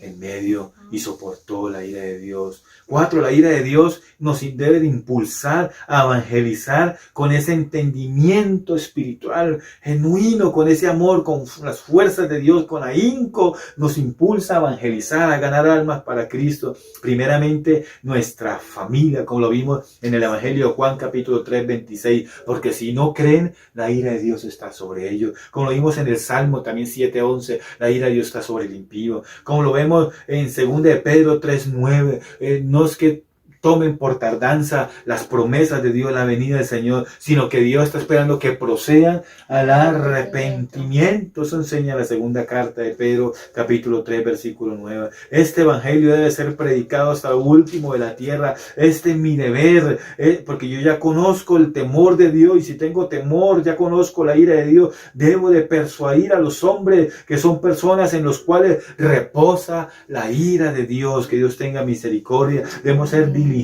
S4: en medio y soportó la ira de Dios. 4. La ira de Dios nos debe de impulsar a evangelizar con ese entendimiento espiritual genuino, con ese amor, con las fuerzas de Dios, con ahínco, nos impulsa a evangelizar, a ganar almas para Cristo. Primeramente, nuestra familia, como lo vimos en el Evangelio de Juan, capítulo 3, 26, porque si no creen, la ira de Dios está sobre ellos. Como lo vimos en el Salmo también 7:11, la ira de Dios está sobre el impío. Como lo vemos en 2 de Pedro 3:9, no es que tomen por tardanza las promesas de Dios en la venida del Señor, sino que Dios está esperando que procedan al arrepentimiento. Eso enseña la segunda carta de Pedro, capítulo 3, versículo 9. Este evangelio debe ser predicado hasta lo último de la tierra. Este es mi deber, porque yo ya conozco el temor de Dios, y si tengo temor, ya conozco la ira de Dios. Debo de persuadir a los hombres, que son personas en los cuales reposa la ira de Dios. Que Dios tenga misericordia. Debemos ser diligentes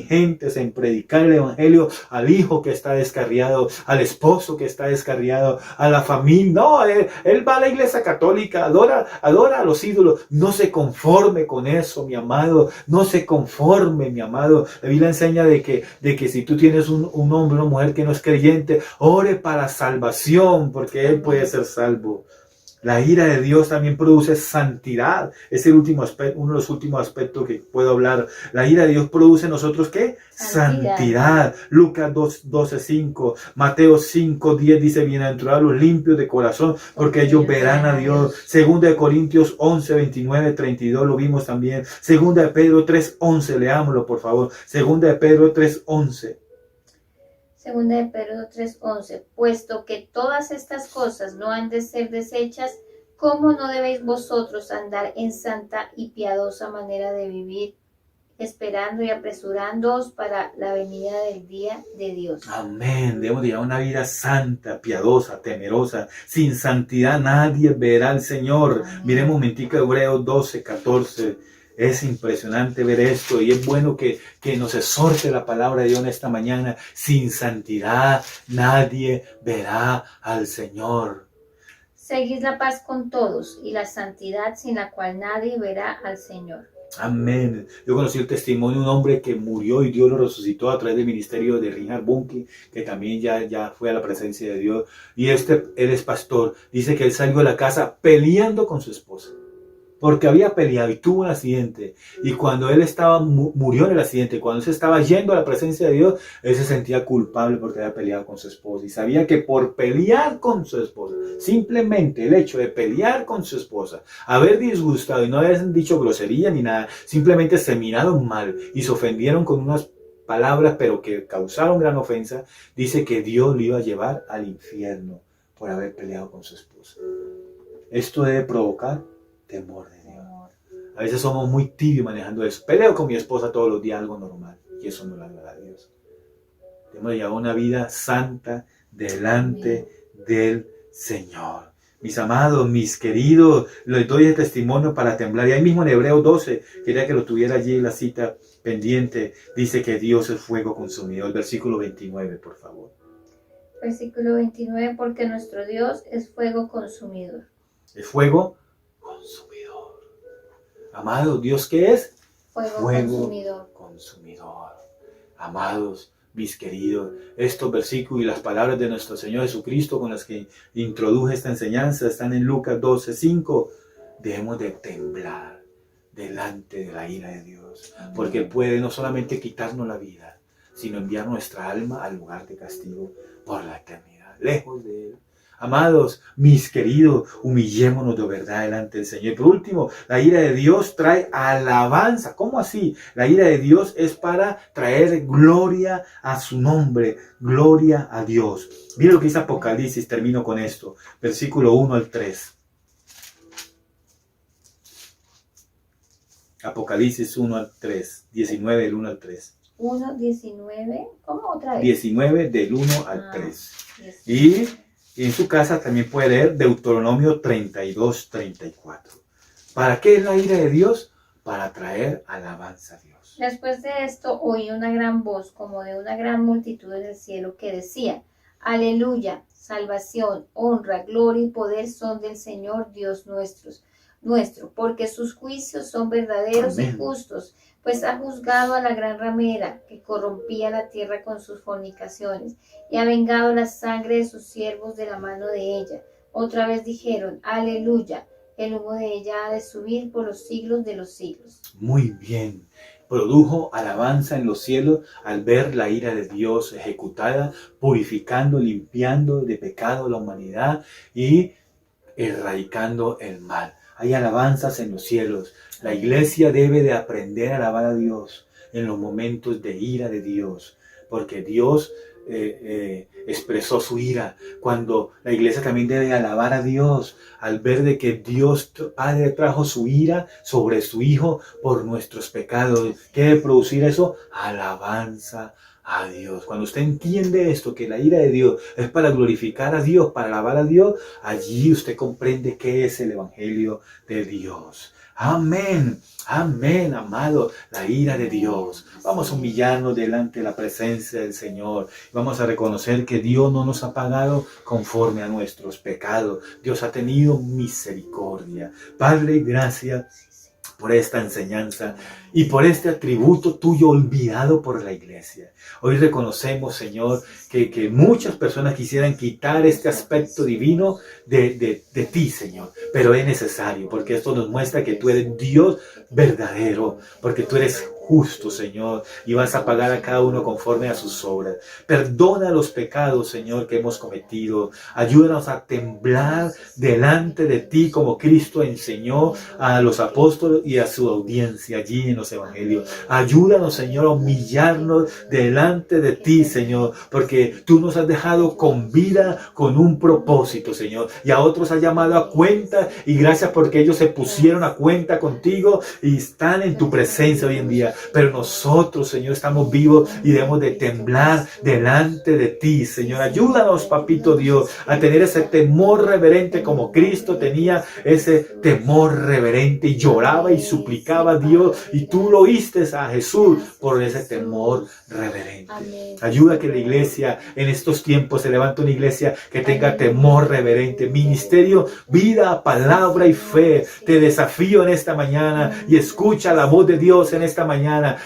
S4: en predicar el evangelio al hijo que está descarriado, al esposo que está descarriado, a la familia. No, él va a la iglesia católica, adora a los ídolos. No se conforme con eso, mi amado. No se conforme, mi amado. La Biblia enseña de que si tú tienes un hombre o una mujer que no es creyente, ore para salvación, porque él puede ser salvo. La ira de Dios también produce santidad. Es el último aspecto, uno de los últimos aspectos que puedo hablar. La ira de Dios produce en nosotros, ¿qué? Santidad. Lucas 12:5. Mateo 5:10 dice, bienaventurados los limpios de corazón, porque ellos verán a Dios. 2 de Corintios 11:29-32 lo vimos también. 2 de Pedro 3:11, leámoslo por favor. 2 de Pedro 3:11.
S3: Segunda de Pedro 3:11, puesto que todas estas cosas no han de ser deshechas, ¿cómo no debéis vosotros andar en santa y piadosa manera de vivir, esperando y apresurándoos para la venida del día de Dios?
S4: Amén. Debemos llevar una vida santa, piadosa, temerosa. Sin santidad nadie verá al Señor. Amén. Miremos un momentico Hebreos 12:14. Es impresionante ver esto, y es bueno que nos exhorte la palabra de Dios en esta mañana. Sin santidad nadie verá al Señor.
S3: Seguid la paz con todos y la santidad, sin la cual nadie verá al Señor.
S4: Amén. Yo conocí el testimonio de un hombre que murió y Dios lo resucitó a través del ministerio de Reinhard Bonnke, que también ya fue a la presencia de Dios. Y él es pastor. Dice que él salió de la casa peleando con su esposa, porque había peleado y tuvo un accidente. Y cuando él murió en el accidente, cuando él se estaba yendo a la presencia de Dios, él se sentía culpable porque había peleado con su esposa. Y sabía que por pelear con su esposa, simplemente el hecho de pelear con su esposa, haber disgustado y no haber dicho grosería ni nada, simplemente se miraron mal y se ofendieron con unas palabras, pero que causaron gran ofensa, dice que Dios lo iba a llevar al infierno por haber peleado con su esposa. Esto debe provocar temor de Dios. A veces somos muy tibios manejando eso. Peleo con mi esposa todos los días, algo normal, y eso no le agrada a Dios. Debemos llevar una vida santa delante del Señor. Mis amados, mis queridos, les doy el testimonio para temblar. Y ahí mismo en Hebreos 12, quería que lo tuviera allí en la cita pendiente, dice que Dios es fuego consumidor. Versículo 29, por favor.
S3: Versículo 29, porque nuestro Dios es fuego consumidor.
S4: Es fuego consumidor. Amados, ¿Dios qué es?
S3: Fuego
S4: consumidor. Amados, mis queridos, estos versículos y las palabras de nuestro Señor Jesucristo con las que introduje esta enseñanza están en Lucas 12:5. Debemos de temblar delante de la ira de Dios, porque Él puede no solamente quitarnos la vida, sino enviar nuestra alma al lugar de castigo por la eternidad, lejos de Él. Amados, mis queridos, humillémonos de verdad delante del Señor. Y por último, la ira de Dios trae alabanza. ¿Cómo así? La ira de Dios es para traer gloria a su nombre, gloria a Dios. Mira lo que dice Apocalipsis, termino con esto, versículo 1 al 3. Apocalipsis 1 al 3, 19 del 1 al 3.
S3: 1, 19, ¿cómo otra vez?
S4: 19 del 1 al 3. Y en su casa también puede leer Deuteronomio 32, 34. ¿Para qué es la ira de Dios? Para traer alabanza a Dios.
S3: Después de esto oí una gran voz como de una gran multitud en el cielo que decía: Aleluya, salvación, honra, gloria y poder son del Señor Dios nuestro, porque sus juicios son verdaderos
S4: Amén.
S3: y justos, pues ha juzgado a la gran ramera que corrompía la tierra con sus fornicaciones, y ha vengado la sangre de sus siervos de la mano de ella. Otra vez dijeron: Aleluya, el humo de ella ha de subir por los siglos de los siglos.
S4: Muy bien. Produjo alabanza en los cielos al ver la ira de Dios ejecutada, purificando, limpiando de pecado a la humanidad y erradicando el mal. Hay alabanzas en los cielos. La iglesia debe de aprender a alabar a Dios en los momentos de ira de Dios, porque Dios expresó su ira. Cuando la iglesia también debe alabar a Dios al ver de que Dios Padre trajo su ira sobre su Hijo por nuestros pecados. ¿Qué debe producir eso? Alabanza a Dios. Cuando usted entiende esto, que la ira de Dios es para glorificar a Dios, para alabar a Dios, allí usted comprende qué es el Evangelio de Dios. Amén, amén, amado, la ira de Dios. Vamos a humillarnos delante de la presencia del Señor. Vamos a reconocer que Dios no nos ha pagado conforme a nuestros pecados. Dios ha tenido misericordia. Padre, gracias por esta enseñanza y por este atributo tuyo olvidado por la iglesia. Hoy reconocemos, Señor, que muchas personas quisieran quitar este aspecto divino de ti, Señor, pero es necesario, porque esto nos muestra que tú eres Dios verdadero, porque tú eres justo, Señor, y vas a pagar a cada uno conforme a sus obras. Perdona los pecados, Señor, que hemos cometido. Ayúdanos a temblar delante de ti como Cristo enseñó a los apóstoles y a su audiencia allí en los evangelios. Ayúdanos, Señor, a humillarnos delante de ti, Señor, porque tú nos has dejado con vida, con un propósito, Señor, y a otros has llamado a cuenta, y gracias porque ellos se pusieron a cuenta contigo y están en tu presencia hoy en día. Pero nosotros, Señor, estamos vivos y debemos de temblar delante de ti, Señor. Ayúdanos, Papito Dios, a tener ese temor reverente como Cristo tenía ese temor reverente y lloraba y suplicaba a Dios, y tú lo oíste a Jesús por ese temor reverente. Ayuda a que la iglesia en estos tiempos se levante una iglesia que tenga temor reverente. Ministerio, vida, palabra y fe. Te desafío en esta mañana y escucha la voz de Dios en esta mañana.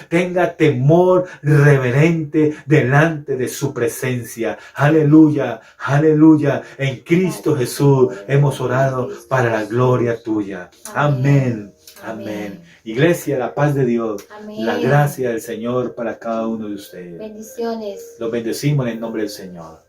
S4: Tenga temor reverente delante de su presencia. Aleluya, aleluya. En Cristo Jesús hemos orado para la gloria tuya. Amén. Amén. Iglesia, la paz de Dios,
S3: Amén.
S4: La gracia del Señor para cada uno de ustedes.
S3: Bendiciones.
S4: Los bendecimos en el nombre del Señor.